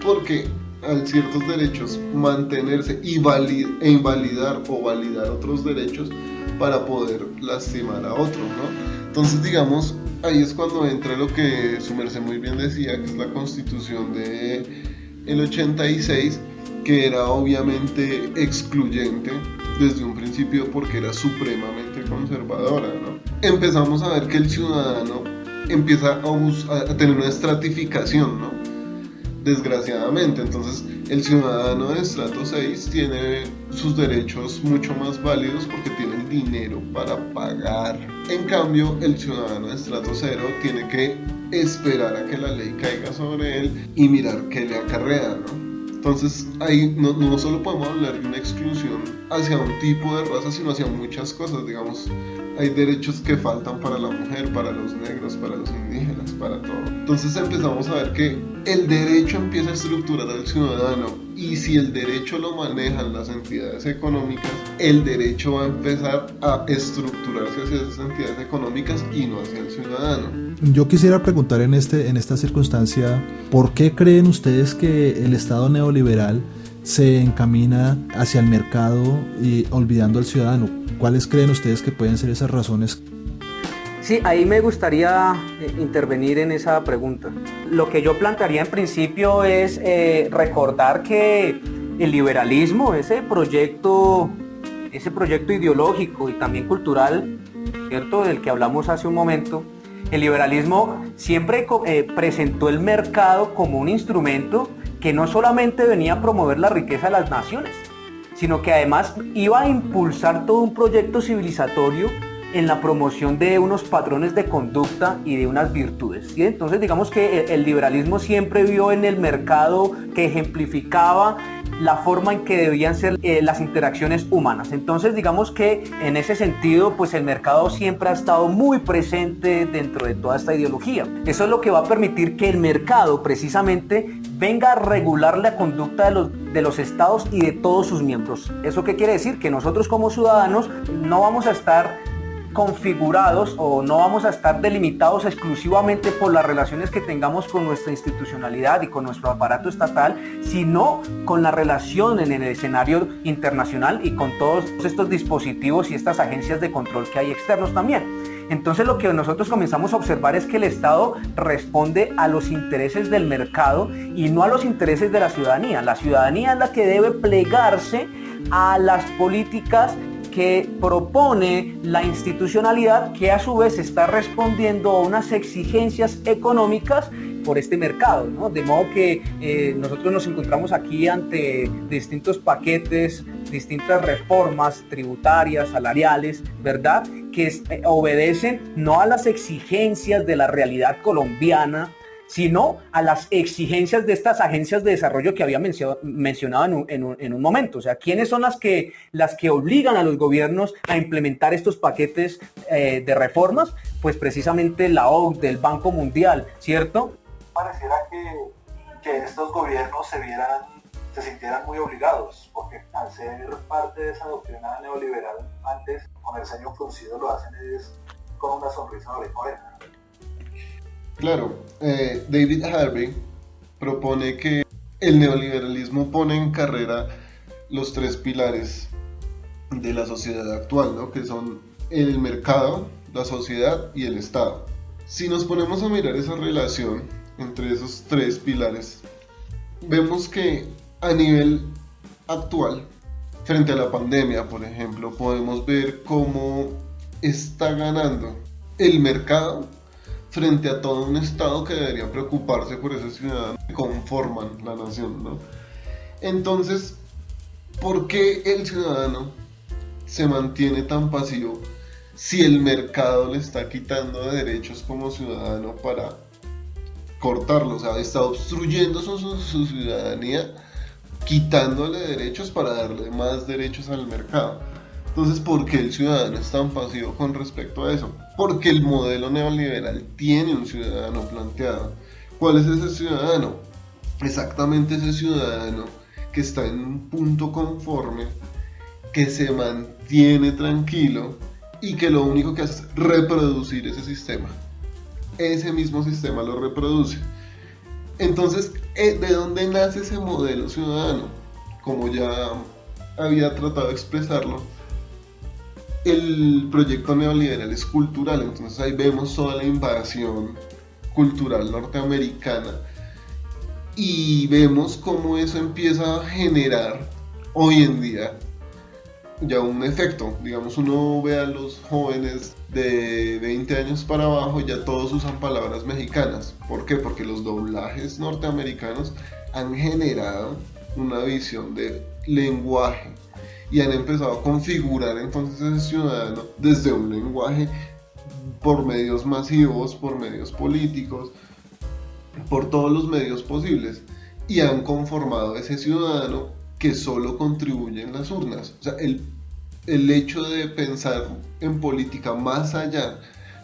porque al ciertos derechos mantenerse e invalidar o validar otros derechos para poder lastimar a otros, ¿no? Entonces, digamos, ahí es cuando entra lo que su merced muy bien decía, que es la Constitución del 86, que era obviamente excluyente desde un principio porque era supremamente conservadora, ¿no? Empezamos a ver que el ciudadano empieza a tener una estratificación, ¿no? Desgraciadamente, entonces el ciudadano de estrato 6 tiene sus derechos mucho más válidos porque tiene el dinero para pagar. En cambio, el ciudadano de estrato 0 tiene que esperar a que la ley caiga sobre él y mirar qué le acarrea, ¿no? Entonces ahí no solo podemos hablar de una exclusión hacia un tipo de raza, sino hacia muchas cosas. Digamos, hay derechos que faltan para la mujer, para los negros, para los indígenas, para todo. Entonces empezamos a ver que el derecho empieza a estructurar al ciudadano, y si el derecho lo manejan las entidades económicas, el derecho va a empezar a estructurarse hacia esas entidades económicas y no hacia el ciudadano. Yo quisiera preguntar en esta circunstancia, ¿por qué creen ustedes que el Estado neoliberal se encamina hacia el mercado y olvidando al ciudadano? ¿Cuáles creen ustedes que pueden ser esas razones? Sí, ahí me gustaría intervenir en esa pregunta. Lo que yo plantearía en principio es recordar que el liberalismo, ese proyecto ideológico y también cultural, ¿cierto?, del que hablamos hace un momento, el liberalismo siempre presentó el mercado como un instrumento que no solamente venía a promover la riqueza de las naciones, sino que además iba a impulsar todo un proyecto civilizatorio en la promoción de unos patrones de conducta y de unas virtudes, ¿sí? Entonces digamos que el liberalismo siempre vio en el mercado que ejemplificaba la forma en que debían ser las interacciones humanas. Entonces, digamos que en ese sentido, pues el mercado siempre ha estado muy presente dentro de toda esta ideología. Eso es lo que va a permitir que el mercado precisamente venga a regular la conducta de los estados y de todos sus miembros. ¿Eso qué quiere decir? Que nosotros como ciudadanos no vamos a estar configurados o no vamos a estar delimitados exclusivamente por las relaciones que tengamos con nuestra institucionalidad y con nuestro aparato estatal, sino con la relación en el escenario internacional y con todos estos dispositivos y estas agencias de control que hay externos también. Entonces lo que nosotros comenzamos a observar es que el Estado responde a los intereses del mercado y no a los intereses de la ciudadanía. La ciudadanía es la que debe plegarse a las políticas que propone la institucionalidad, que a su vez está respondiendo a unas exigencias económicas por este mercado, ¿no? De modo que nosotros nos encontramos aquí ante distintos paquetes, distintas reformas tributarias, salariales, ¿verdad? Que obedecen no a las exigencias de la realidad colombiana, sino a las exigencias de estas agencias de desarrollo que había mencionado en un momento. O sea, ¿quiénes son las que obligan a los gobiernos a implementar estos paquetes de reformas? Pues precisamente la OCDE, el Banco Mundial, ¿cierto? Pareciera que estos gobiernos se sintieran muy obligados, porque al ser parte de esa doctrina neoliberal, antes con el ceño fruncido lo hacen es con una sonrisa de oreja. Claro, David Harvey propone que el neoliberalismo pone en carrera los tres pilares de la sociedad actual, ¿no? Que son el mercado, la sociedad y el Estado. Si nos ponemos a mirar esa relación entre esos tres pilares, vemos que a nivel actual, frente a la pandemia, por ejemplo, podemos ver cómo está ganando el mercado frente a todo un Estado que debería preocuparse por esos ciudadanos que conforman la nación, ¿no? Entonces, ¿por qué el ciudadano se mantiene tan pasivo si el mercado le está quitando derechos como ciudadano para cortarlos? O sea, está obstruyendo su ciudadanía, quitándole derechos para darle más derechos al mercado. Entonces, ¿por qué el ciudadano es tan pasivo con respecto a eso? Porque el modelo neoliberal tiene un ciudadano planteado. ¿Cuál es ese ciudadano? Exactamente ese ciudadano que está en un punto conforme, que se mantiene tranquilo y que lo único que hace es reproducir ese sistema. Ese mismo sistema lo reproduce. Entonces, ¿de dónde nace ese modelo ciudadano? Como ya había tratado de expresarlo, el proyecto neoliberal es cultural, entonces ahí vemos toda la invasión cultural norteamericana y vemos cómo eso empieza a generar hoy en día ya un efecto. Digamos, uno ve a los jóvenes de 20 años para abajo, ya todos usan palabras mexicanas. ¿Por qué? Porque los doblajes norteamericanos han generado una visión de lenguaje y han empezado a configurar entonces ese ciudadano desde un lenguaje por medios masivos, por medios políticos, por todos los medios posibles, y han conformado ese ciudadano que solo contribuye en las urnas. O sea, el hecho de pensar en política más allá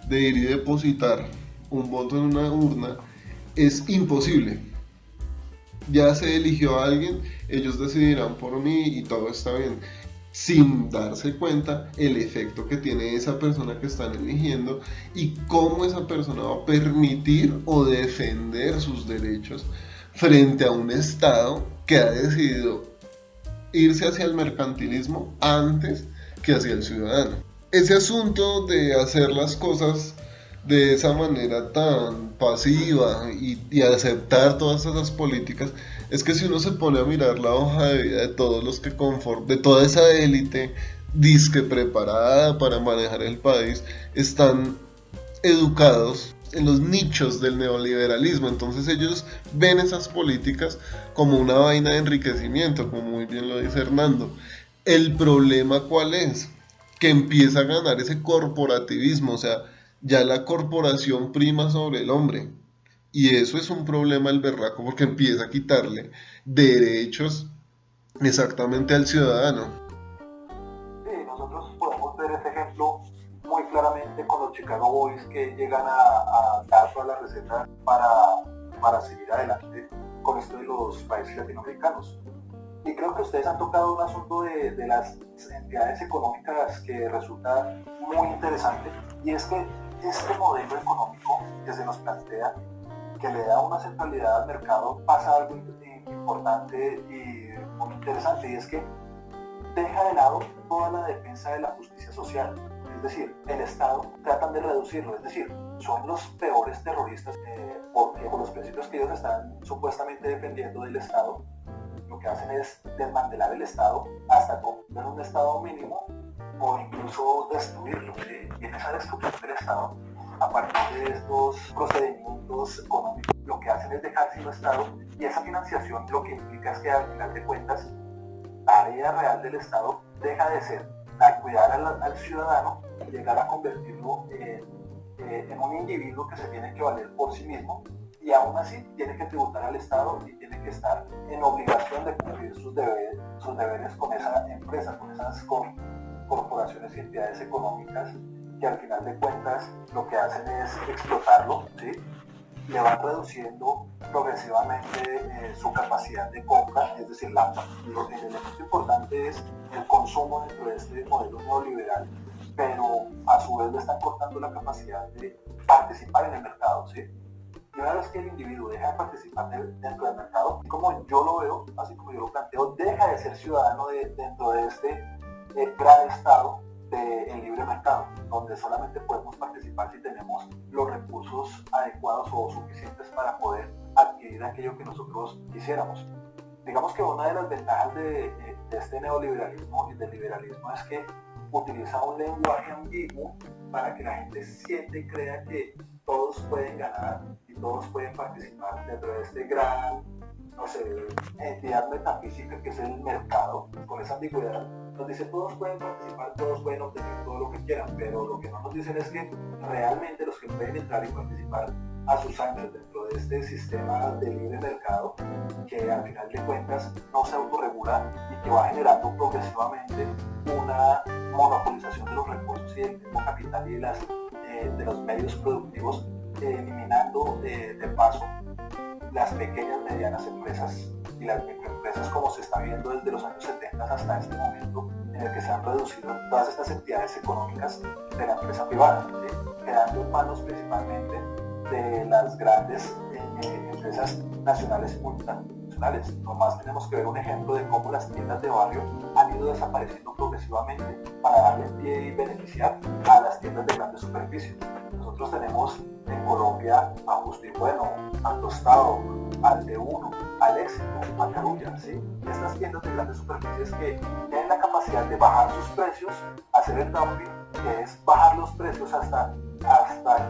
de ir y depositar un voto en una urna es imposible. Ya se eligió a alguien, ellos decidirán por mí y todo está bien, sin darse cuenta el efecto que tiene esa persona que están eligiendo y cómo esa persona va a permitir o defender sus derechos frente a un Estado que ha decidido irse hacia el mercantilismo antes que hacia el ciudadano. Ese asunto de hacer las cosas de esa manera tan pasiva y aceptar todas esas políticas, es que si uno se pone a mirar la hoja de vida de todos los que de toda esa élite disque preparada para manejar el país, están educados en los nichos del neoliberalismo. Entonces ellos ven esas políticas como una vaina de enriquecimiento, como muy bien lo dice Hernando. El problema, ¿cuál es? Que empieza a ganar ese corporativismo, o sea, ya la corporación prima sobre el hombre. Y eso es un problema el berraco, porque empieza a quitarle derechos exactamente al ciudadano. Sí, nosotros podemos ver ese ejemplo muy claramente con los Chicago Boys que llegan a dar todas las recetas para seguir adelante con esto de los países latinoamericanos. Y creo que ustedes han tocado un asunto de las entidades económicas que resulta muy interesante, y es que este modelo económico que se nos plantea, que le da una centralidad al mercado, pasa algo importante y muy interesante, y es que deja de lado toda la defensa de la justicia social. Es decir, el Estado tratan de reducirlo, es decir, son los peores terroristas porque por los principios que ellos están supuestamente defendiendo del Estado, lo que hacen es desmantelar el Estado hasta convertirlo en un Estado mínimo o incluso destruirlo. Y en esa destrucción del Estado, a partir de estos procedimientos económicos, lo que hacen es dejar sin Estado, y esa financiación lo que implica es que al final de cuentas la área real del Estado deja de ser la cuidar al ciudadano y llegar a convertirlo en un individuo que se tiene que valer por sí mismo, y aún así tiene que tributar al Estado y tiene que estar en obligación de cumplir sus deberes con esa empresa, con esas corporaciones y entidades económicas que al final de cuentas lo que hacen es explotarlo, ¿sí? Le van reduciendo progresivamente su capacidad de compra, es decir, el elemento importante es el consumo dentro de este modelo neoliberal, pero a su vez le están cortando la capacidad de participar en el mercado, ¿sí? Y una vez que el individuo deja de participar dentro del mercado, como yo lo veo, así como yo lo planteo, deja de ser ciudadano dentro de este gran estado del libre mercado, donde solamente podemos participar si tenemos los recursos adecuados o suficientes para poder adquirir aquello que nosotros quisiéramos. Digamos que una de las ventajas de este neoliberalismo y del liberalismo es que utiliza un lenguaje ambiguo para que la gente siente y crea que todos pueden ganar y todos pueden participar dentro de este gran, no sé, entidad metafísica que es el mercado. Con esa ambigüedad nos dice todos pueden participar, todos pueden obtener todo lo que quieran, pero lo que no nos dicen es que realmente los que pueden entrar y participar a sus anchas dentro de este sistema de libre mercado, que al final de cuentas no se autorregula y que va generando progresivamente una monopolización de los recursos y del mismo capital y de los medios productivos, eliminando de paso las pequeñas y medianas empresas y las microempresas, como se está viendo desde los años 70 hasta este momento, en el que se han reducido todas estas entidades económicas de la empresa privada, ¿sí? Quedando en manos principalmente de las grandes empresas nacionales y multinacionales. Nomás tenemos que ver un ejemplo de cómo las tiendas de barrio han ido desapareciendo progresivamente para darle pie y beneficiar a las tiendas de grandes superficies. Nosotros tenemos en Colombia a Justo y Bueno, al Tostado, al de Uno, al Éxito, a Carulla, ¿sí? Estas tiendas de grandes superficies que tienen la capacidad de bajar sus precios, hacer el dumping, que es bajar los precios hasta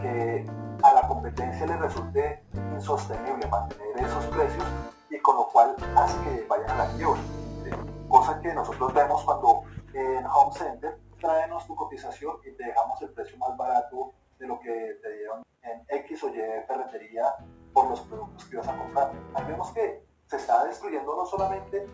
que a la competencia le resulte insostenible mantener esos precios, y con lo cual hace que vayan a la quiebra, ¿sí? Cosa que nosotros vemos cuando en Home Center tráenos tu cotización y te dejamos el precio más barato de lo que te dieron en X o Y ferretería por los productos que ibas a comprar. Ahí vemos que se está destruyendo no solamente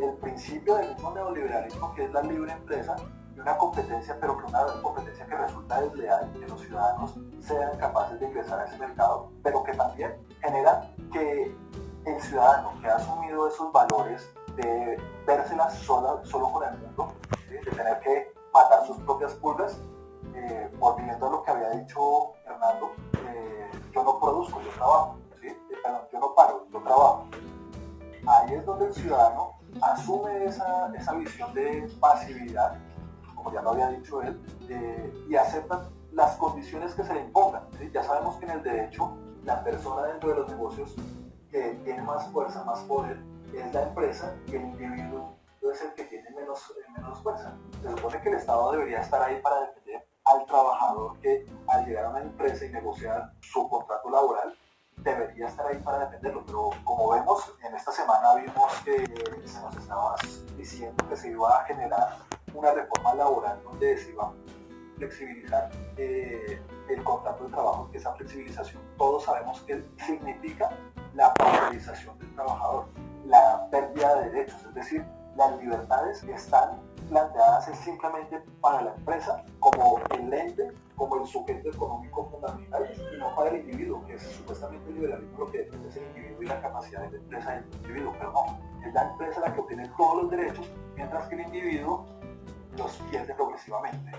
el principio del mismo neoliberalismo, que es la libre empresa y una competencia, pero que una competencia que resulta desleal, que los ciudadanos sean capaces de ingresar a ese mercado, pero que también genera que el ciudadano que ha asumido esos valores de vérselas solo con el mundo, ¿sí? De tener que matar sus propias pulgas, volviendo a lo que había dicho Fernando, yo no produzco, yo trabajo, ¿sí? Perdón, yo no paro, yo trabajo. Ahí es donde el ciudadano asume esa visión de pasividad, como ya lo había dicho él, y acepta las condiciones que se le impongan, ¿sí? Ya sabemos que en el derecho, la persona dentro de los negocios que tiene más fuerza, más poder, es la empresa, y el individuo es el que tiene menos fuerza. Se supone que el Estado debería estar ahí para defender al trabajador que al llegar a una empresa y negociar su contrato laboral debería estar ahí para defenderlo, pero como vemos en esta semana vimos que se nos estaba diciendo que se iba a generar una reforma laboral donde se iba a flexibilizar el contrato de trabajo, que esa flexibilización todos sabemos que significa la precarización del trabajador, la pérdida de derechos, es decir, las libertades están planteadas es simplemente para la empresa como el ente, como el sujeto económico fundamental y no para el individuo, que es supuestamente el liberalismo lo que defiende es el individuo y la capacidad de la empresa del individuo, pero no, es la empresa la que obtiene todos los derechos, mientras que el individuo los pierde progresivamente.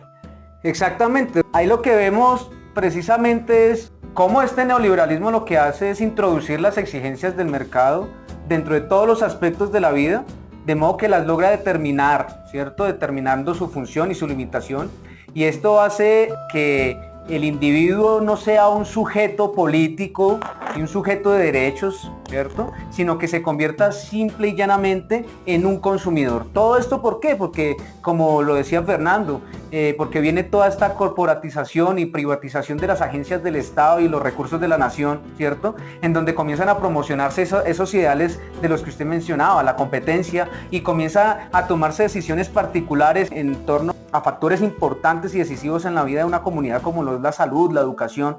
Exactamente, ahí lo que vemos precisamente es cómo este neoliberalismo lo que hace es introducir las exigencias del mercado dentro de todos los aspectos de la vida, de modo que las logra determinar, ¿cierto? Determinando su función y su limitación. Y esto hace que el individuo no sea un sujeto político y un sujeto de derechos, ¿cierto? Sino que se convierta simple y llanamente en un consumidor. ¿Todo esto por qué? Porque, como lo decía Fernando, porque viene toda esta corporatización y privatización de las agencias del Estado y los recursos de la nación, ¿cierto? En donde comienzan a promocionarse esos ideales de los que usted mencionaba, la competencia, y comienza a tomarse decisiones particulares en torno a factores importantes y decisivos en la vida de una comunidad como lo es la salud, la educación,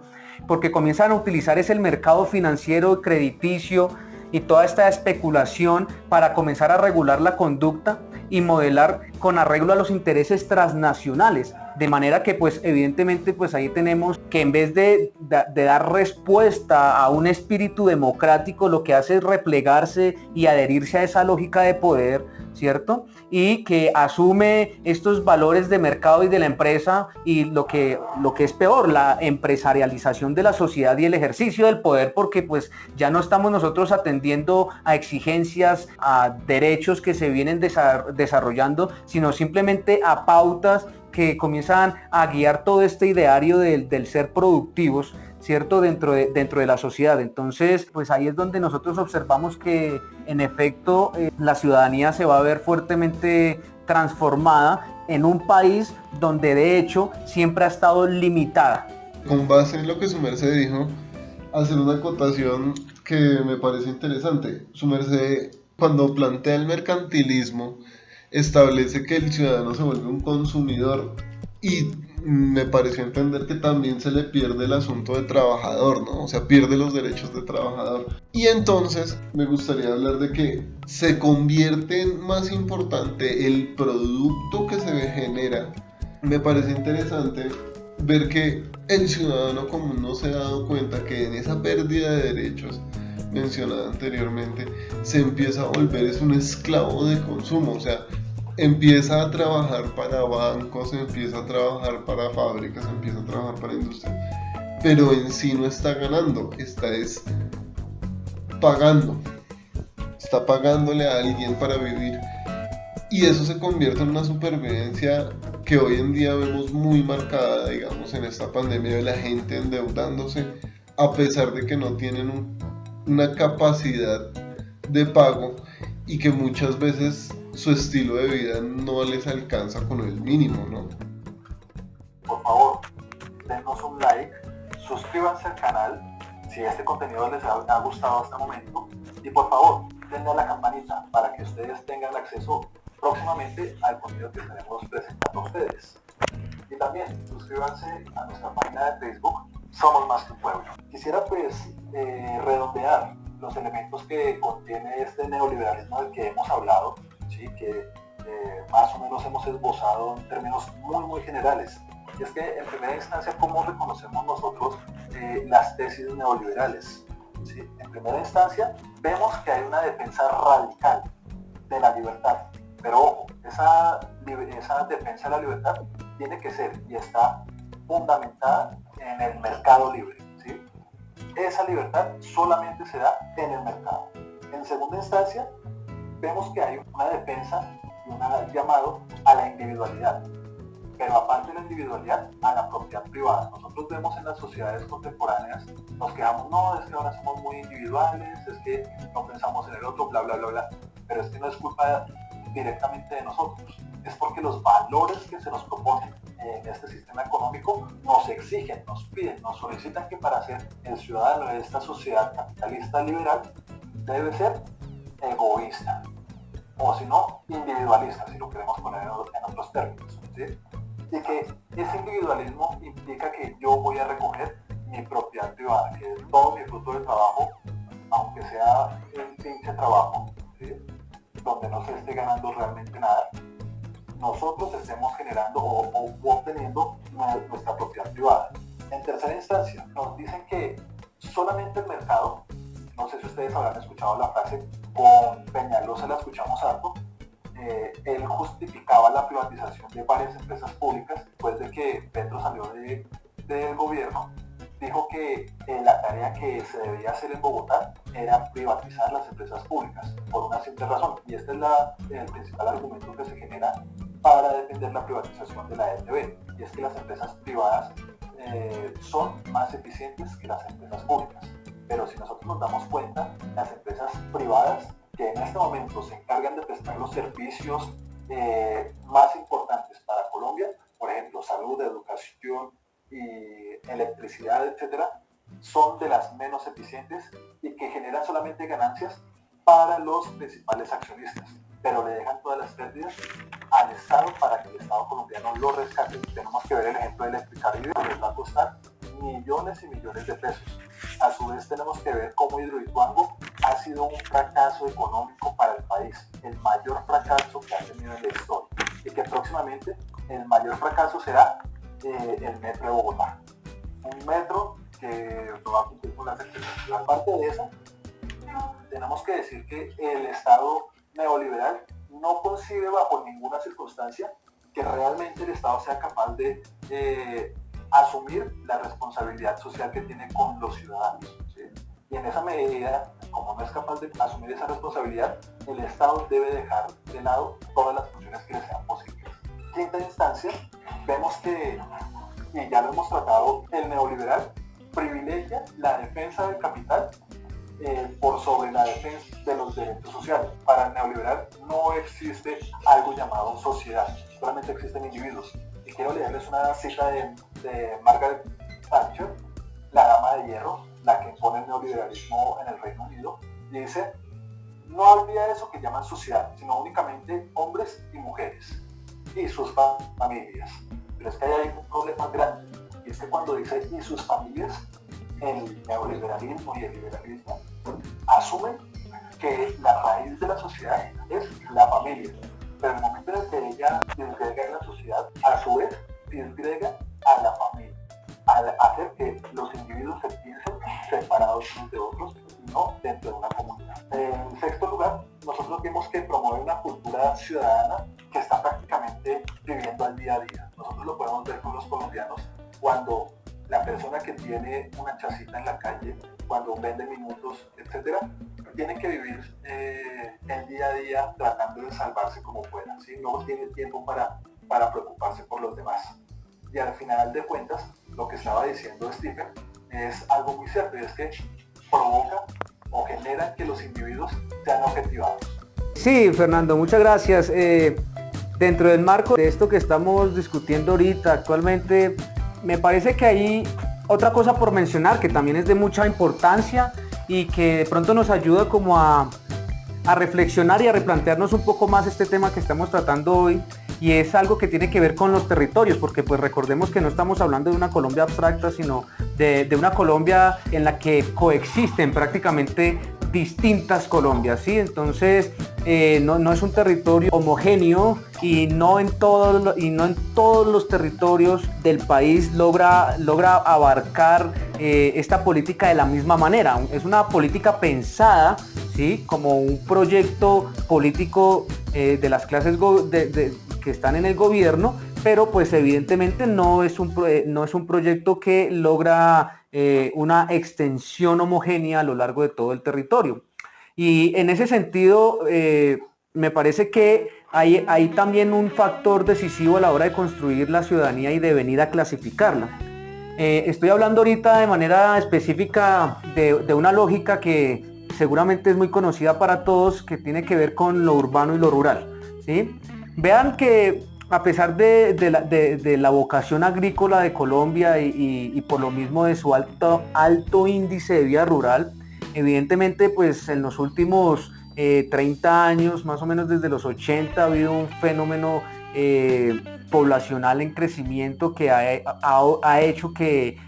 porque comienzan a utilizar el mercado financiero, crediticio y toda esta especulación para comenzar a regular la conducta y modelar con arreglo a los intereses transnacionales, de manera que pues evidentemente pues ahí tenemos que en vez de dar respuesta a un espíritu democrático, lo que hace es replegarse y adherirse a esa lógica de poder, ¿cierto? Y que asume estos valores de mercado y de la empresa y lo que es peor, la empresarialización de la sociedad y el ejercicio del poder, porque pues ya no estamos nosotros atendiendo a exigencias, a derechos que se vienen desarrollando, sino simplemente a pautas que comienzan a guiar todo este ideario del ser productivos, ¿cierto? Dentro de la sociedad. Entonces, pues ahí es donde nosotros observamos que en efecto la ciudadanía se va a ver fuertemente transformada en un país donde de hecho siempre ha estado limitada. Con base en lo que su merced dijo, hacer una acotación que me parece interesante. Su merced, cuando plantea el mercantilismo, establece que el ciudadano se vuelve un consumidor y me pareció entender que también se le pierde el asunto de trabajador, ¿no? O sea, pierde los derechos de trabajador. Y entonces me gustaría hablar de que se convierte en más importante el producto que se genera. Me parece interesante ver que el ciudadano común no se ha dado cuenta que en esa pérdida de derechos mencionada anteriormente se empieza a volver es un esclavo de consumo, o sea, empieza a trabajar para bancos, empieza a trabajar para fábricas, empieza a trabajar para industria, pero en sí no está ganando, está pagándole a alguien para vivir, y eso se convierte en una supervivencia que hoy en día vemos muy marcada, digamos, en esta pandemia de la gente endeudándose a pesar de que no tienen una capacidad de pago y que muchas veces su estilo de vida no les alcanza con el mínimo, ¿no? Por favor, denos un like, suscríbanse al canal si este contenido les ha gustado hasta el momento y por favor, denle a la campanita para que ustedes tengan acceso próximamente al contenido que estaremos presentando a ustedes. Y también suscríbanse a nuestra página de Facebook, Somos Más que un Pueblo. Quisiera pues redondear los elementos que contiene este neoliberalismo del que hemos hablado, ¿sí? Que más o menos hemos esbozado en términos muy generales. Y es que en primera instancia, ¿cómo reconocemos nosotros las tesis neoliberales? ¿Sí? En primera instancia, vemos que hay una defensa radical de la libertad. Pero ojo, esa defensa de la libertad tiene que ser y está fundamentada en el mercado libre, ¿sí? Esa libertad solamente se da en el mercado. En segunda instancia, vemos que hay una defensa y un llamado a la individualidad. Pero aparte de la individualidad, a la propiedad privada. Nosotros vemos en las sociedades contemporáneas, nos quejamos, no, es que ahora somos muy individuales, es que no pensamos en el otro, bla. Pero es que no es culpa directamente de nosotros, es porque los valores que se nos proponen en este sistema económico nos exigen, nos piden, nos solicitan que para ser el ciudadano de esta sociedad capitalista liberal debe ser egoísta, o si no, individualista, si lo queremos poner en otros términos, ¿sí? Y que ese individualismo implica que yo voy a recoger mi propiedad privada, que todo mi fruto de trabajo, aunque sea un pinche trabajo, ¿sí? donde no se esté ganando realmente nada, nosotros estemos generando o obteniendo nuestra propiedad privada. En tercera instancia, nos dicen que solamente el mercado, no sé si ustedes habrán escuchado la frase, con Peñalosa la escuchamos harto, él justificaba la privatización de varias empresas públicas después de que Petro salió del gobierno. Dijo que la tarea que se debía hacer en Bogotá era privatizar las empresas públicas, por una simple razón, y este es el principal argumento que se genera para defender la privatización de la ETB, y es que las empresas privadas son más eficientes que las empresas públicas. Pero si nosotros nos damos cuenta, las empresas privadas que en este momento se encargan de prestar los servicios más importantes para Colombia, por ejemplo, salud, educación y electricidad, etcétera, son de las menos eficientes y que generan solamente ganancias para los principales accionistas, pero le dejan todas las pérdidas al Estado para que el Estado colombiano lo rescate. Tenemos que ver el ejemplo de Electricaribe, que les va a costar millones y millones de pesos. A su vez tenemos que ver cómo Hidroituango ha sido un fracaso económico para el país, el mayor fracaso que ha tenido en la historia, y que próximamente el mayor fracaso será el metro de Bogotá. Un metro que no va a cumplir con las expectativas. Aparte de eso, tenemos que decir que el Estado neoliberal no concibe bajo ninguna circunstancia que realmente el Estado sea capaz de asumir la responsabilidad social que tiene con los ciudadanos, ¿sí? Y en esa medida, como no es capaz de asumir esa responsabilidad, el Estado debe dejar de lado todas las funciones que le sean posibles. Quinta instancia, vemos que, y ya lo hemos tratado, el neoliberal privilegia la defensa del capital por sobre la defensa de los derechos sociales. Para el neoliberal no existe algo llamado sociedad, solamente existen individuos. Y quiero leerles una cita de Margaret Thatcher, la dama de hierro, la que impone el neoliberalismo en el Reino Unido. Dice: no habría eso que llaman sociedad, sino únicamente hombres y mujeres y sus familias. Pero es que hay un problema grande, y es que cuando dice y sus familias, el neoliberalismo y el liberalismo asumen que la raíz de la sociedad es la familia, pero en el momento en el que ella disgrega en la sociedad, a su vez disgrega a la familia, al hacer que los individuos se piensen separados unos de otros y no dentro de una comunidad. En sexto lugar, nosotros vemos que promueve una cultura ciudadana que está prácticamente viviendo al día a día. Nosotros lo podemos ver con los colombianos cuando la persona que tiene una chacita en la calle, cuando vende minutos, etcétera, tiene que vivir el día a día tratando de salvarse como pueda, ¿sí? No tiene tiempo para preocuparse por los demás. Y al final de cuentas, lo que estaba diciendo Stephen es algo muy cierto, y es que provoca o genera que los individuos sean objetivados. Sí, Fernando, muchas gracias. Dentro del marco de esto que estamos discutiendo ahorita, actualmente, me parece que hay otra cosa por mencionar que también es de mucha importancia y que de pronto nos ayuda como a reflexionar y a replantearnos un poco más este tema que estamos tratando hoy, y es algo que tiene que ver con los territorios, porque pues recordemos que no estamos hablando de una Colombia abstracta, sino de una Colombia en la que coexisten prácticamente distintas Colombias, ¿sí? Entonces no es un territorio homogéneo y no en todos los territorios del país logra abarcar esta política de la misma manera. Es una política pensada, ¿sí?, como un proyecto político de las clases que están en el gobierno, pero pues evidentemente no es un proyecto que logra una extensión homogénea a lo largo de todo el territorio. Y en ese sentido, me parece que hay también un factor decisivo a la hora de construir la ciudadanía y de venir a clasificarla. Estoy hablando ahorita de manera específica de una lógica que seguramente es muy conocida para todos, que tiene que ver con lo urbano y lo rural, ¿sí? Vean que a pesar de la vocación agrícola de Colombia y por lo mismo de su alto índice de vida rural, evidentemente pues en los últimos 30 años, más o menos desde los 80, ha habido un fenómeno poblacional en crecimiento que ha hecho que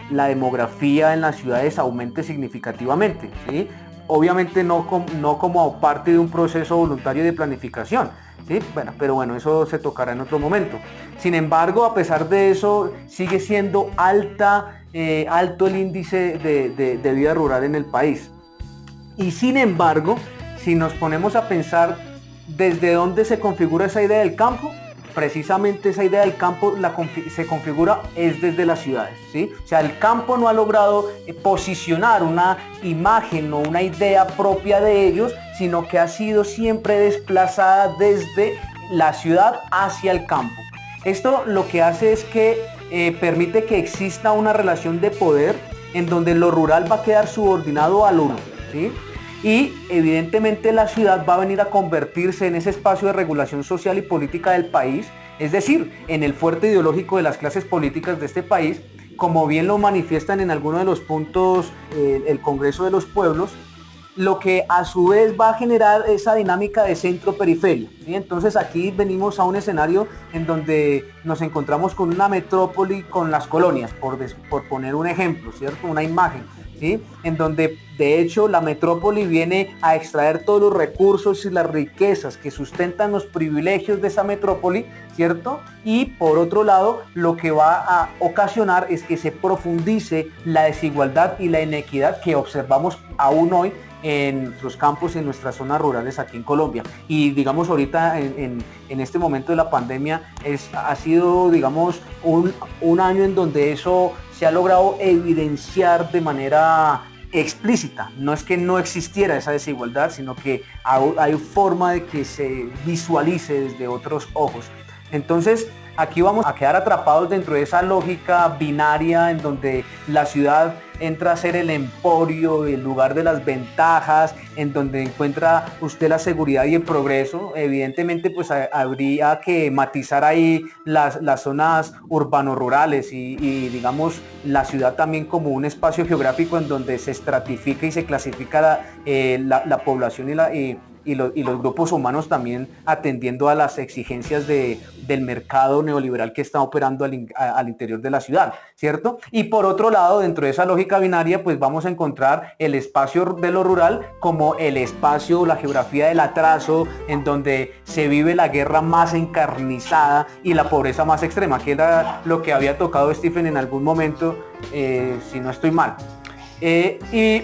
la demografía en las ciudades aumente significativamente, ¿sí? obviamente no como parte de un proceso voluntario de planificación, ¿sí? Bueno, pero bueno, eso se tocará en otro momento. Sin embargo, a pesar de eso, sigue siendo alto el índice de vida rural en el país. Y sin embargo, si nos ponemos a pensar desde dónde se configura esa idea del campo, precisamente esa idea del campo se configura es desde las ciudades, ¿sí? O sea, el campo no ha logrado posicionar una imagen o una idea propia de ellos, sino que ha sido siempre desplazada desde la ciudad hacia el campo. Esto lo que hace es que permite que exista una relación de poder en donde lo rural va a quedar subordinado al urbano, ¿sí? Y evidentemente la ciudad va a venir a convertirse en ese espacio de regulación social y política del país, es decir, en el fuerte ideológico de las clases políticas de este país, como bien lo manifiestan en algunos de los puntos el Congreso de los Pueblos, lo que a su vez va a generar esa dinámica de centro-periferia, ¿sí? Entonces aquí venimos a un escenario en donde nos encontramos con una metrópoli con las colonias, por poner un ejemplo, ¿cierto? Una imagen, ¿sí? En donde de hecho la metrópoli viene a extraer todos los recursos y las riquezas que sustentan los privilegios de esa metrópoli, ¿cierto? Y por otro lado, lo que va a ocasionar es que se profundice la desigualdad y la inequidad que observamos aún hoy en nuestros campos, en nuestras zonas rurales aquí en Colombia. Y digamos ahorita en este momento de la pandemia ha sido digamos un año en donde eso se ha logrado evidenciar de manera explícita. No es que no existiera esa desigualdad, sino que hay forma de que se visualice desde otros ojos. Entonces aquí vamos a quedar atrapados dentro de esa lógica binaria en donde la ciudad entra a ser el emporio, el lugar de las ventajas, en donde encuentra usted la seguridad y el progreso. Evidentemente pues habría que matizar ahí las zonas urbano-rurales y digamos la ciudad también como un espacio geográfico en donde se estratifica y se clasifica la población y los grupos humanos también atendiendo a las exigencias del mercado neoliberal que está operando al interior de la ciudad, ¿cierto? Y por otro lado, dentro de esa lógica binaria, pues vamos a encontrar el espacio de lo rural como el espacio, la geografía del atraso, en donde se vive la guerra más encarnizada y la pobreza más extrema, que era lo que había tocado Stephen en algún momento, si no estoy mal. Y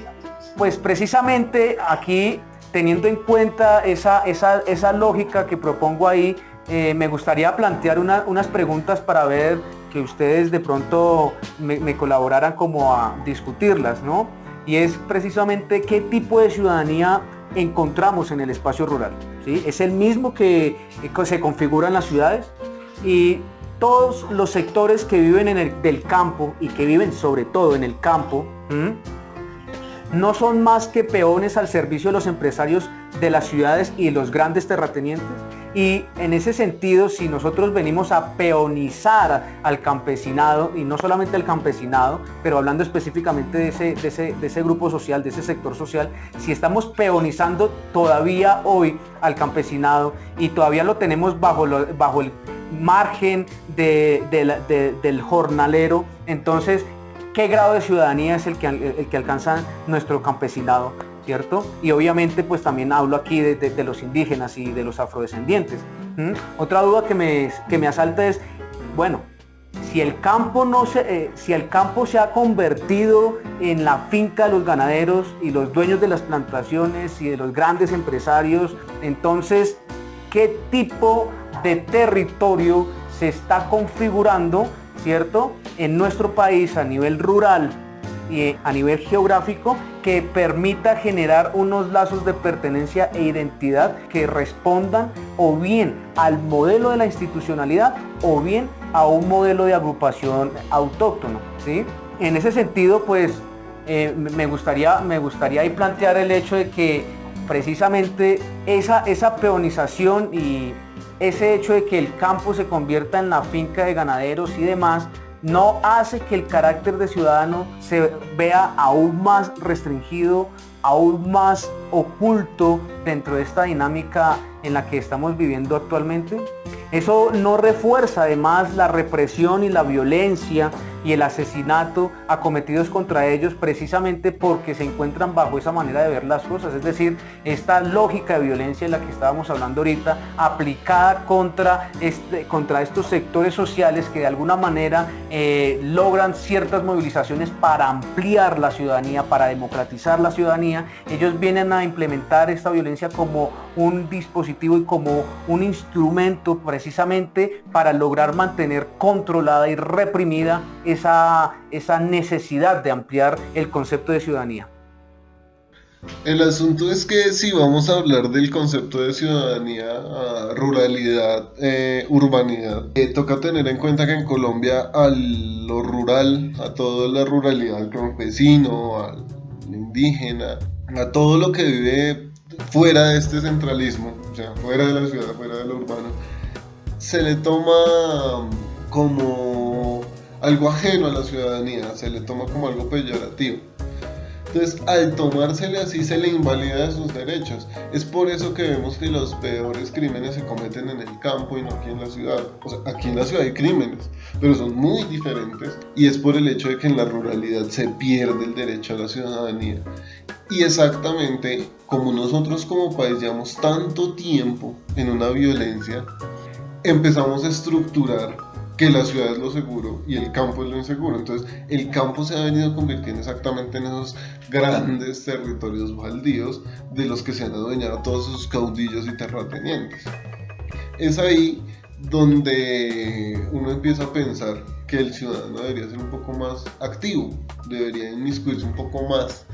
pues precisamente aquí, teniendo en cuenta esa lógica que propongo ahí, me gustaría plantear unas preguntas para ver que ustedes de pronto me colaboraran como a discutirlas, ¿no? Y es precisamente qué tipo de ciudadanía encontramos en el espacio rural, ¿sí? Es el mismo que se configura en las ciudades, y todos los sectores que viven del campo y que viven sobre todo en el campo, no son más que peones al servicio de los empresarios de las ciudades y los grandes terratenientes. Y en ese sentido, si nosotros venimos a peonizar al campesinado, y no solamente al campesinado, pero hablando específicamente de ese grupo social, de ese sector social, si estamos peonizando todavía hoy al campesinado y todavía lo tenemos bajo el margen del jornalero, entonces ¿qué grado de ciudadanía es el que alcanza nuestro campesinado, ¿cierto? Y obviamente pues también hablo aquí de los indígenas y de los afrodescendientes. Otra duda que me asalta es, bueno, si el campo se ha convertido en la finca de los ganaderos y los dueños de las plantaciones y de los grandes empresarios, entonces, ¿qué tipo de territorio se está configurando, ¿cierto?, en nuestro país a nivel rural y a nivel geográfico, que permita generar unos lazos de pertenencia e identidad que respondan o bien al modelo de la institucionalidad o bien a un modelo de agrupación autóctono, ¿sí? En ese sentido, pues me gustaría ahí plantear el hecho de que precisamente esa peonización y ese hecho de que el campo se convierta en la finca de ganaderos y demás, no hace que el carácter de ciudadano se vea aún más restringido, aún más oculto dentro de esta dinámica en la que estamos viviendo actualmente. Eso no refuerza además la represión y la violencia y el asesinato acometidos contra ellos precisamente porque se encuentran bajo esa manera de ver las cosas. Es decir, esta lógica de violencia en la que estábamos hablando ahorita, aplicada contra estos sectores sociales que de alguna manera logran ciertas movilizaciones para ampliar la ciudadanía, para democratizar la ciudadanía. Ellos vienen a implementar esta violencia como un dispositivo y como un instrumento precisamente para lograr mantener controlada y reprimida esa necesidad de ampliar el concepto de ciudadanía. El asunto es que si vamos a hablar del concepto de ciudadanía, ruralidad, urbanidad, toca tener en cuenta que en Colombia a lo rural, a toda la ruralidad, al campesino, al indígena, a todo lo que vive fuera de este centralismo, o sea, fuera de la ciudad, fuera de lo urbano, se le toma como algo ajeno a la ciudadanía, se le toma como algo peyorativo. Entonces, al tomársele así, se le invalida sus derechos. Es por eso que vemos que los peores crímenes se cometen en el campo y no aquí en la ciudad. O sea, aquí en la ciudad hay crímenes, pero son muy diferentes. Y es por el hecho de que en la ruralidad se pierde el derecho a la ciudadanía. Y exactamente, como nosotros como país llevamos tanto tiempo en una violencia, empezamos a estructurar que la ciudad es lo seguro y el campo es lo inseguro. Entonces el campo se ha venido convirtiendo exactamente en esos grandes territorios baldíos de los que se han adueñado todos esos caudillos y terratenientes. Es ahí donde uno empieza a pensar que el ciudadano debería ser un poco más activo, debería inmiscuirse un poco más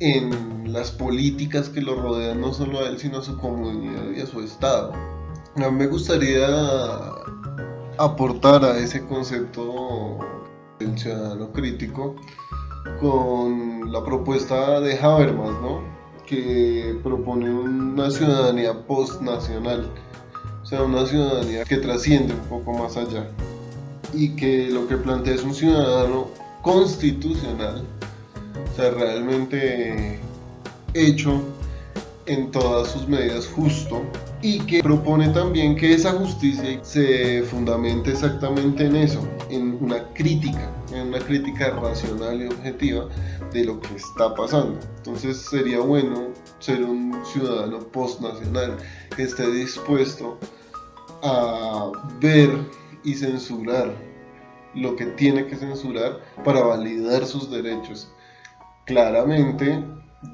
en las políticas que lo rodean, no solo a él sino a su comunidad y a su estado. A mí me gustaría aportar a ese concepto del ciudadano crítico con la propuesta de Habermas, ¿no? Que propone una ciudadanía postnacional, o sea, una ciudadanía que trasciende un poco más allá y que lo que plantea es un ciudadano constitucional, o sea, realmente hecho en todas sus medidas justo, y que propone también que esa justicia se fundamente exactamente en eso, en una crítica racional y objetiva de lo que está pasando. Entonces sería bueno ser un ciudadano postnacional que esté dispuesto a ver y censurar lo que tiene que censurar para validar sus derechos, claramente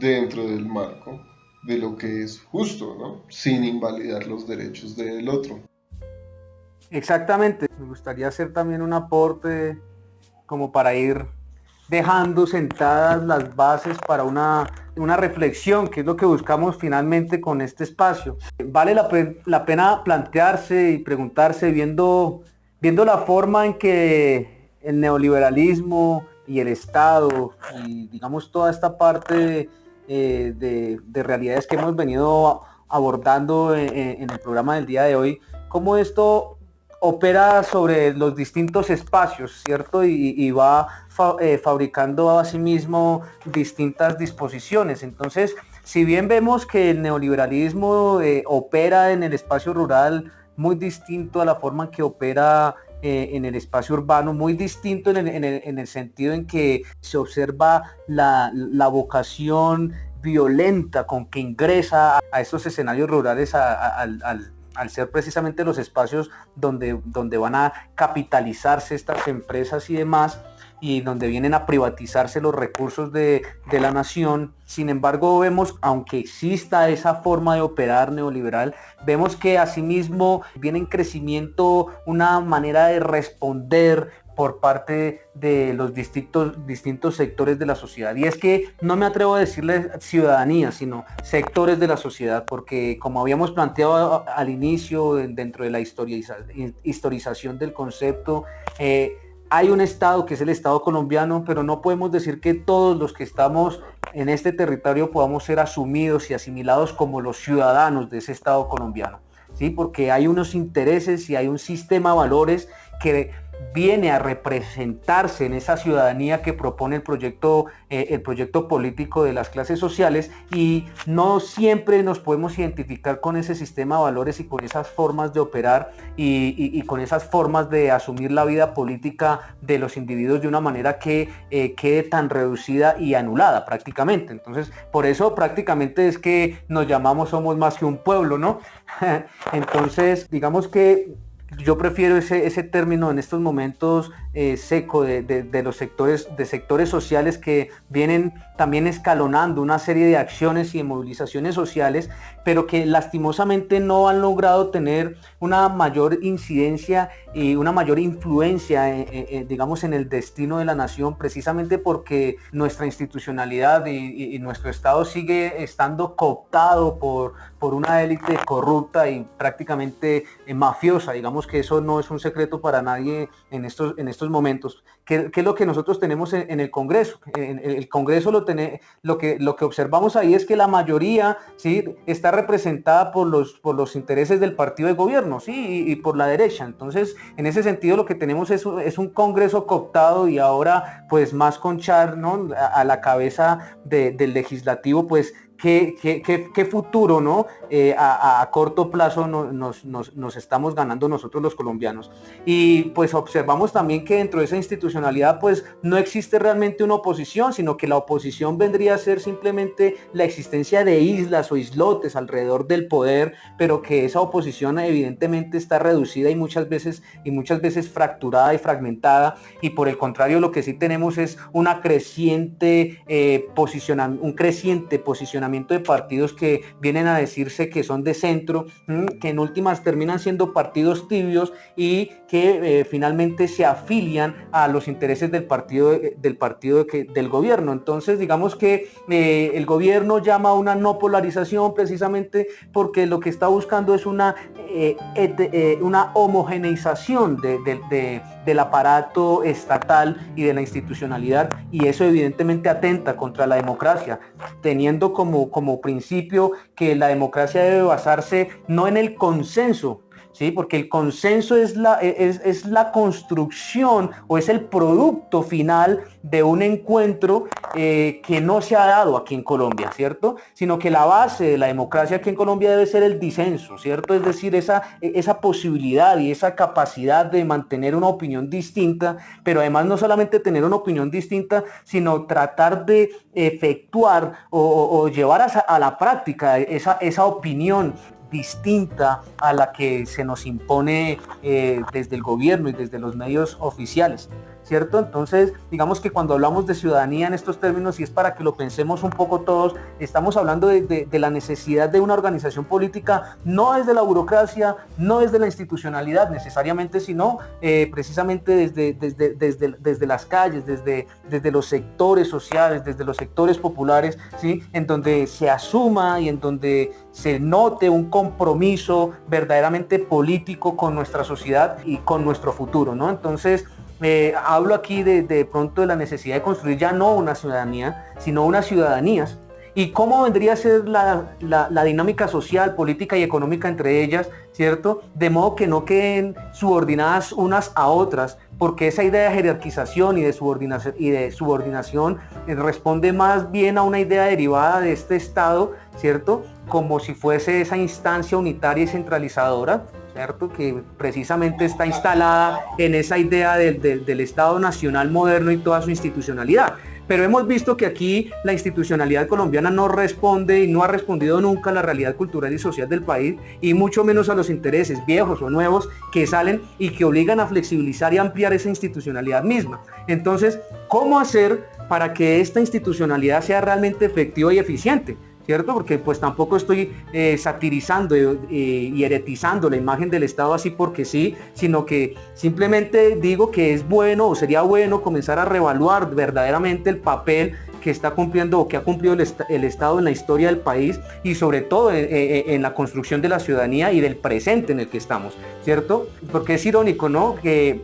dentro del marco de lo que es justo, ¿no? Sin invalidar los derechos del otro. Exactamente, me gustaría hacer también un aporte como para ir dejando sentadas las bases para una reflexión, que es lo que buscamos finalmente con este espacio. Vale la pena plantearse y preguntarse, viendo la forma en que el neoliberalismo y el Estado y digamos toda esta parte de realidades que hemos venido abordando en el programa del día de hoy, cómo esto opera sobre los distintos espacios, ¿cierto? Y va fabricando a sí mismo distintas disposiciones. Entonces, si bien vemos que el neoliberalismo opera en el espacio rural muy distinto a la forma en que opera en el espacio urbano, muy distinto en el sentido en que se observa la vocación violenta con que ingresa a estos escenarios rurales al ser precisamente los espacios donde van a capitalizarse estas empresas y demás, y donde vienen a privatizarse los recursos de la nación. Sin embargo, vemos, aunque exista esa forma de operar neoliberal, vemos que asimismo viene en crecimiento una manera de responder por parte de los distintos sectores de la sociedad. Y es que no me atrevo a decirle ciudadanía, sino sectores de la sociedad, porque como habíamos planteado al inicio, dentro de la historización del concepto, hay un Estado que es el Estado colombiano, pero no podemos decir que todos los que estamos en este territorio podamos ser asumidos y asimilados como los ciudadanos de ese Estado colombiano, ¿sí? Porque hay unos intereses y hay un sistema de valores que viene a representarse en esa ciudadanía que propone el proyecto político de las clases sociales, y no siempre nos podemos identificar con ese sistema de valores y con esas formas de operar y con esas formas de asumir la vida política de los individuos de una manera que quede tan reducida y anulada prácticamente. Entonces, por eso prácticamente es que nos llamamos Somos Más que un Pueblo, ¿no? Entonces, digamos que yo prefiero ese término en estos momentos seco de los sectores sociales que vienen también escalonando una serie de acciones y de movilizaciones sociales, pero que lastimosamente no han logrado tener una mayor incidencia y una mayor influencia digamos, en el destino de la nación, precisamente porque nuestra institucionalidad y nuestro Estado sigue estando cooptado por una élite corrupta y prácticamente mafiosa. Digamos que eso no es un secreto para nadie en estos momentos. ¿Qué es lo que nosotros tenemos en el Congreso? En el Congreso lo que observamos ahí es que la mayoría, ¿sí?, está representada por los intereses del partido de gobierno, ¿sí?, y por la derecha. Entonces, en ese sentido, lo que tenemos es un Congreso cooptado, y ahora, pues, más con Char, ¿no?, a la cabeza del legislativo, pues, ¿Qué futuro, ¿no?, a corto plazo nos estamos ganando nosotros los colombianos? Y pues observamos también que dentro de esa institucionalidad pues no existe realmente una oposición, sino que la oposición vendría a ser simplemente la existencia de islas o islotes alrededor del poder, pero que esa oposición evidentemente está reducida y muchas veces fracturada y fragmentada, y por el contrario lo que sí tenemos es un creciente posicionamiento de partidos que vienen a decirse que son de centro, que en últimas terminan siendo partidos tibios y que finalmente se afilian a los intereses del partido del gobierno. Entonces, digamos que el gobierno llama a una no polarización precisamente porque lo que está buscando es una homogeneización del aparato estatal y de la institucionalidad, y eso evidentemente atenta contra la democracia, teniendo como principio que la democracia debe basarse no en el consenso, ¿sí?, porque el consenso es la construcción o es el producto final de un encuentro que no se ha dado aquí en Colombia, ¿cierto? Sino que la base de la democracia aquí en Colombia debe ser el disenso, ¿cierto? Es decir, esa posibilidad y esa capacidad de mantener una opinión distinta, pero además no solamente tener una opinión distinta, sino tratar de efectuar o llevar a la práctica esa opinión distinta a la que se nos impone desde el gobierno y desde los medios oficiales, ¿cierto? Entonces, digamos que cuando hablamos de ciudadanía en estos términos, y es para que lo pensemos un poco todos, estamos hablando de la necesidad de una organización política, no desde la burocracia, no desde la institucionalidad necesariamente, sino precisamente desde las calles, desde los sectores sociales, desde los sectores populares, ¿sí?, en donde se asuma y en donde se note un compromiso verdaderamente político con nuestra sociedad y con nuestro futuro, ¿no? Entonces, hablo aquí de pronto de la necesidad de construir ya no una ciudadanía, sino unas ciudadanías. ¿Y cómo vendría a ser la dinámica social, política y económica entre ellas, ¿cierto? De modo que no queden subordinadas unas a otras, porque esa idea de jerarquización y de subordinación responde más bien a una idea derivada de este Estado, ¿cierto?, como si fuese esa instancia unitaria y centralizadora, ¿cierto?, que precisamente está instalada en esa idea del Estado nacional moderno y toda su institucionalidad. Pero hemos visto que aquí la institucionalidad colombiana no responde y no ha respondido nunca a la realidad cultural y social del país, y mucho menos a los intereses viejos o nuevos que salen y que obligan a flexibilizar y ampliar esa institucionalidad misma. Entonces, ¿cómo hacer para que esta institucionalidad sea realmente efectiva y eficiente? ¿Cierto? Porque pues tampoco estoy satirizando y heretizando la imagen del Estado así porque sí, sino que simplemente digo que es bueno o sería bueno comenzar a reevaluar verdaderamente el papel que está cumpliendo o que ha cumplido el Estado en la historia del país, y sobre todo en la construcción de la ciudadanía y del presente en el que estamos, ¿cierto? Porque es irónico, ¿no?, que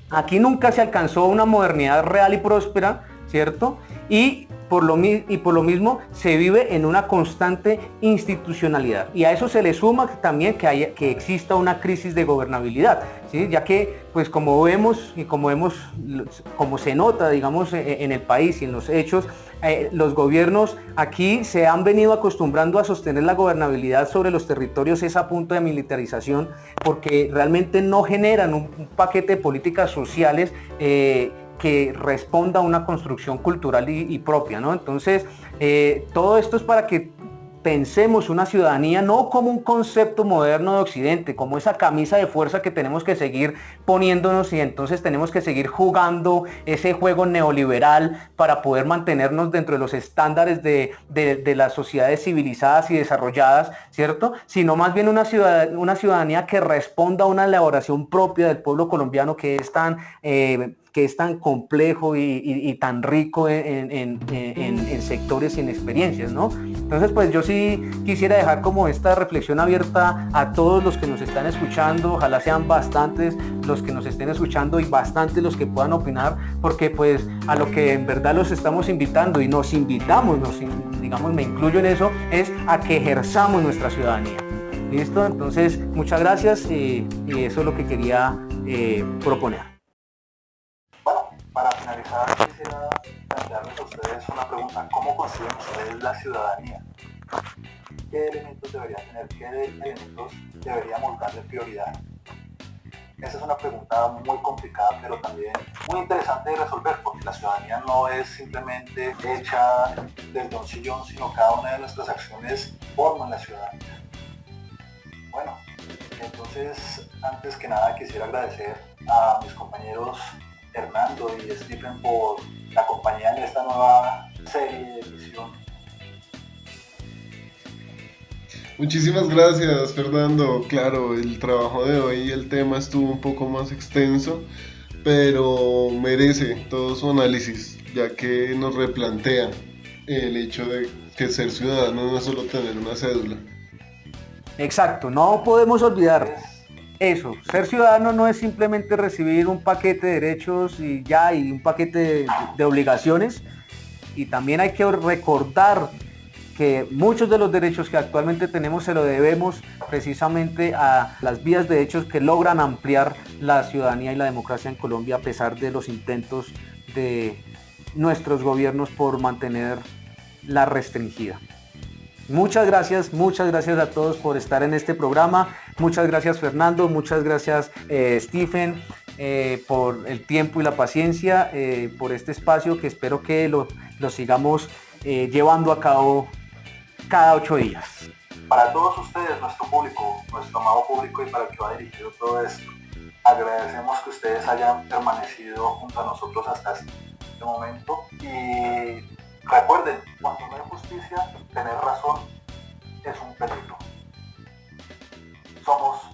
aquí nunca se alcanzó una modernidad real y próspera, ¿cierto? Y y por lo mismo se vive en una constante institucionalidad. Y a eso se le suma también que exista una crisis de gobernabilidad, ¿sí? Ya que, pues como vemos y como se nota, digamos, en el país y en los hechos, los gobiernos aquí se han venido acostumbrando a sostener la gobernabilidad sobre los territorios es a punto de militarización, porque realmente no generan un paquete de políticas sociales que responda a una construcción cultural y propia, ¿no? Entonces, todo esto es para que pensemos una ciudadanía no como un concepto moderno de Occidente, como esa camisa de fuerza que tenemos que seguir poniéndonos y entonces tenemos que seguir jugando ese juego neoliberal para poder mantenernos dentro de los estándares de las sociedades civilizadas y desarrolladas, ¿cierto? Sino más bien una ciudadanía que responda a una elaboración propia del pueblo colombiano que es tan complejo y tan rico en sectores y en experiencias, ¿no? Entonces, pues yo sí quisiera dejar como esta reflexión abierta a todos los que nos están escuchando, ojalá sean bastantes los que nos estén escuchando y bastantes los que puedan opinar, porque pues a lo que en verdad los estamos invitando y nos invitamos, digamos, me incluyo en eso, es a que ejerzamos nuestra ciudadanía. ¿Listo? Entonces, muchas gracias y eso es lo que quería proponer. Bueno, para finalizar quisiera plantearles a ustedes una pregunta. ¿Cómo consideran ustedes la ciudadanía? ¿Qué elementos debería tener? ¿Qué elementos deberíamos darle prioridad? Esa es una pregunta muy complicada, pero también muy interesante de resolver, porque la ciudadanía no es simplemente hecha desde un sillón, sino cada una de nuestras acciones forman la ciudadanía. Bueno, entonces, antes que nada quisiera agradecer a mis compañeros Hernando y Stephen por la compañía en esta nueva serie de emisión. Muchísimas gracias, Fernando. Claro, el trabajo de hoy, el tema estuvo un poco más extenso, pero merece todo su análisis, ya que nos replantea el hecho de que ser ciudadano no es solo tener una cédula. Exacto, no podemos olvidar eso. Ser ciudadano no es simplemente recibir un paquete de derechos y ya, y un paquete de obligaciones. Y también hay que recordar que muchos de los derechos que actualmente tenemos se lo debemos precisamente a las vías de hechos que logran ampliar la ciudadanía y la democracia en Colombia a pesar de los intentos de nuestros gobiernos por mantenerla restringida. Muchas gracias a todos por estar en este programa. Muchas gracias Fernando, muchas gracias Stephen por el tiempo y la paciencia, por este espacio que espero que lo sigamos llevando a cabo cada 8 días. Para todos ustedes, nuestro público, nuestro amado público y para el que va dirigido todo esto, agradecemos que ustedes hayan permanecido junto a nosotros hasta este momento y recuerden, cuando no hay justicia, tener razón es un peligro. Somos